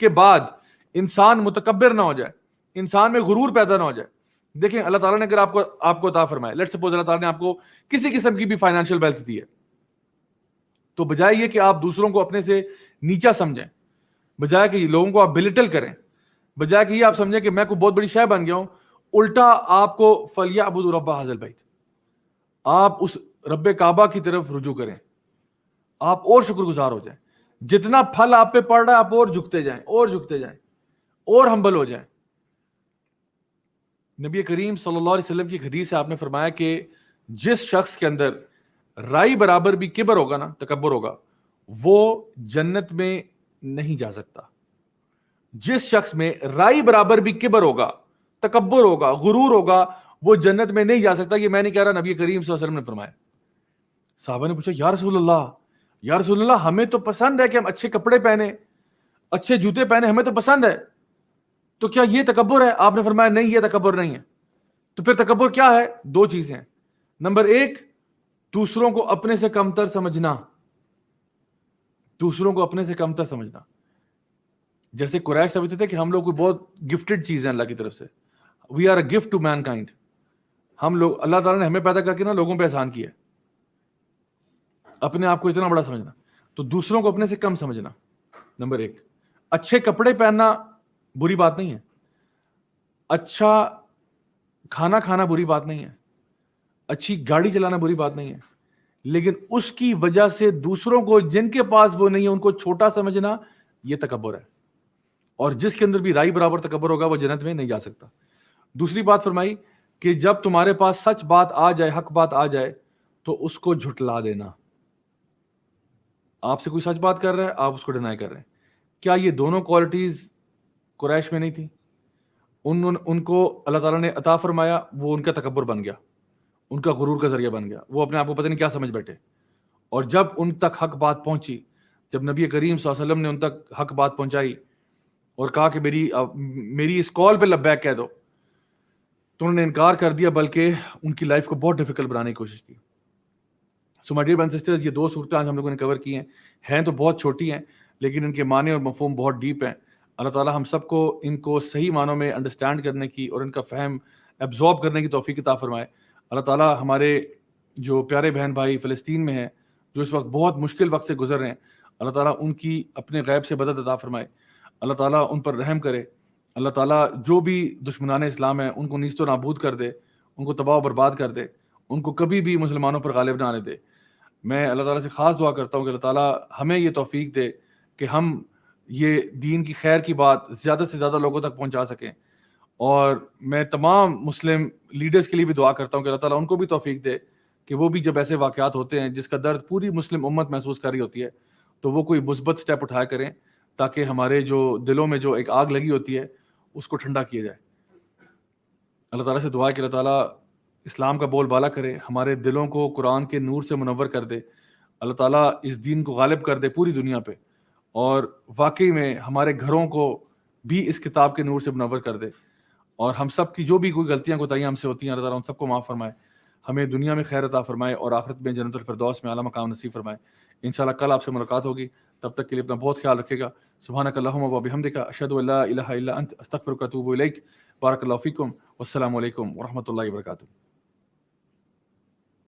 کے بعد انسان متکبر نہ ہو جائے, انسان میں غرور پیدا نہ ہو جائے. دیکھیں, اللہ تعالیٰ نے اگر آپ کو عطا فرمائے, لیٹ سپوز اللہ تعالیٰ نے آپ کو کسی قسم کی بھی فائنینشیل ویلتھ دی ہے, تو بجائے یہ کہ آپ دوسروں کو اپنے سے نیچا سمجھیں, بجائے کہ لوگوں کو آپ بلٹل کریں, بجائے کہ یہ آپ سمجھیں کہ میں کوئی بہت بڑی شے بن گیا ہوں، الٹا آپ کو فَلْيَعْبُدُوا رَبَّ هَذَا الْبَيْتِ، آپ اس رب کعبہ کی طرف رجوع کریں، آپ اور شکر گزار ہو جائیں، جتنا پھل آپ پہ پڑ رہا ہے آپ اور جھکتے جائیں اور جھکتے جائیں اور ہمبل ہو جائیں. نبی کریم صلی اللہ علیہ وسلم کی حدیث سے آپ نے فرمایا کہ جس شخص کے اندر رائی برابر بھی کبر ہوگا نا، تکبر ہوگا، وہ جنت میں نہیں جا سکتا. جس شخص میں رائی برابر بھی کبر ہوگا، تکبر ہوگا، غرور ہوگا، وہ جنت میں نہیں جا سکتا. یہ میں نہیں کہہ رہا، نبی کریم صلی اللہ علیہ وسلم نے فرمایا. صحابہ نے پوچھا یا رسول اللہ، یا رسول اللہ ہمیں تو پسند ہے کہ ہم اچھے کپڑے پہنے، اچھے جوتے پہنے، ہمیں تو پسند ہے، تو کیا یہ تکبر ہے؟ آپ نے فرمایا نہیں، یہ تکبر نہیں ہے. تو پھر تکبر کیا ہے؟ دو چیزیں ہیں. نمبر ایک، دوسروں کو اپنے سے کمتر سمجھنا، دوسروں کو اپنے سے کمتر سمجھنا. جیسے قریش سمجھتے تھے کہ ہم لوگ کوئی بہت گفٹڈ چیز ہیں اللہ کی طرف سے، we are a gift to mankind. ہم لوگ، اللہ تعالیٰ نے ہمیں پیدا کر کے نا لوگوں پہ احسان کیا. اپنے آپ کو اتنا بڑا سمجھنا، تو دوسروں کو اپنے سے کم سمجھنا نمبر ایک. اچھے کپڑے پہننا بری بات نہیں ہے، اچھا کھانا کھانا بری بات نہیں ہے، اچھی گاڑی چلانا بری بات نہیں ہے، لیکن اس کی وجہ سے دوسروں کو جن کے پاس وہ نہیں ہے ان کو چھوٹا سمجھنا، یہ تکبر ہے. اور جس کے اندر بھی رائی برابر تکبر ہوگا وہ جنت میں نہیں جا سکتا. دوسری بات فرمائی کہ جب تمہارے پاس سچ بات آ جائے، حق بات آ جائے، تو اس کو جھٹلا دینا. آپ سے کوئی سچ بات کر رہا ہے، آپ اس کو ڈینائی کر رہے ہیں. کیا یہ دونوں کوالٹیز قریش میں نہیں تھی؟ ان کو اللہ تعالیٰ نے عطا فرمایا، وہ ان کا تکبر بن گیا، ان کا غرور کا ذریعہ بن گیا. وہ اپنے آپ کو پتہ نہیں کیا سمجھ بیٹھے. اور جب ان تک حق بات پہنچی، جب نبی کریم صلی اللہ علیہ وسلم نے ان تک حق بات پہنچائی اور کہا کہ میری اس کال پہ لبیک کہہ دو، تو انہوں نے انکار کر دیا، بلکہ ان کی لائف کو بہت ڈیفیکلٹ بنانے کی کوشش کی. So my dear brothers and sisters, یہ دو صورتیں آج ہم لوگوں نے کور کی ہیں تو بہت چھوٹی ہیں، لیکن ان کے معنی اور مفہوم بہت ڈیپ ہیں. اللہ تعالیٰ ہم سب کو ان کو صحیح معنوں میں انڈرسٹینڈ کرنے کی اور ان کا فہم ایبزارب کرنے کی توفیق عطا فرمائے. اللہ تعالیٰ ہمارے جو پیارے بہن بھائی فلسطین میں ہیں، جو اس وقت بہت مشکل وقت سے گزر رہے ہیں، اللہ تعالیٰ ان کی اپنے غیب سے مدد عطا فرمائے. اللہ تعالیٰ ان پر رحم کرے. اللہ تعالیٰ جو بھی دشمنان اسلام ہیں ان کو نیست و نابود کر دے، ان کو تباہ و برباد کر دے، ان کو کبھی بھی مسلمانوں پر غالب نہ آنے دے. میں اللہ تعالیٰ سے خاص دعا کرتا ہوں کہ اللہ تعالیٰ ہمیں یہ توفیق دے کہ ہم یہ دین کی خیر کی بات زیادہ سے زیادہ لوگوں تک پہنچا سکیں. اور میں تمام مسلم لیڈرز کے لیے بھی دعا کرتا ہوں کہ اللہ تعالیٰ ان کو بھی توفیق دے کہ وہ بھی جب ایسے واقعات ہوتے ہیں جس کا درد پوری مسلم امت محسوس کر رہی ہوتی ہے، تو وہ کوئی مثبت سٹیپ اٹھایا کریں تاکہ ہمارے جو دلوں میں جو ایک آگ لگی ہوتی ہے اس کو ٹھنڈا کیا جائے. اللہ تعالیٰ سے دعا ہے کہ اللہ تعالیٰ اسلام کا بول بالا کرے، ہمارے دلوں کو قرآن کے نور سے منور کر دے. اللہ تعالیٰ اس دین کو غالب کر دے پوری دنیا پہ، اور واقعی میں ہمارے گھروں کو بھی اس کتاب کے نور سے منور کر دے. اور ہم سب کی جو بھی کوئی غلطیاں کوتاہیاں ہم سے ہوتی ہیں، اللہ تعالیٰ ہم سب کو معاف فرمائے، ہمیں دنیا میں خیر عطا فرمائے اور آخرت میں جنت الفردوس میں اعلیٰ مقام نصیب فرمائے. انشاءاللہ کل آپ سے ملاقات ہوگی، تب تک کے لیے اپنا بہت خیال رکھے گا. سبحانک اللہم و بحمدک، اشہد ان لا الہ الا انت، استغفرک و اتوب الیک. بارک اللہ فیکم، والسلام علیکم ورحمۃ اللہ وبرکاتہ.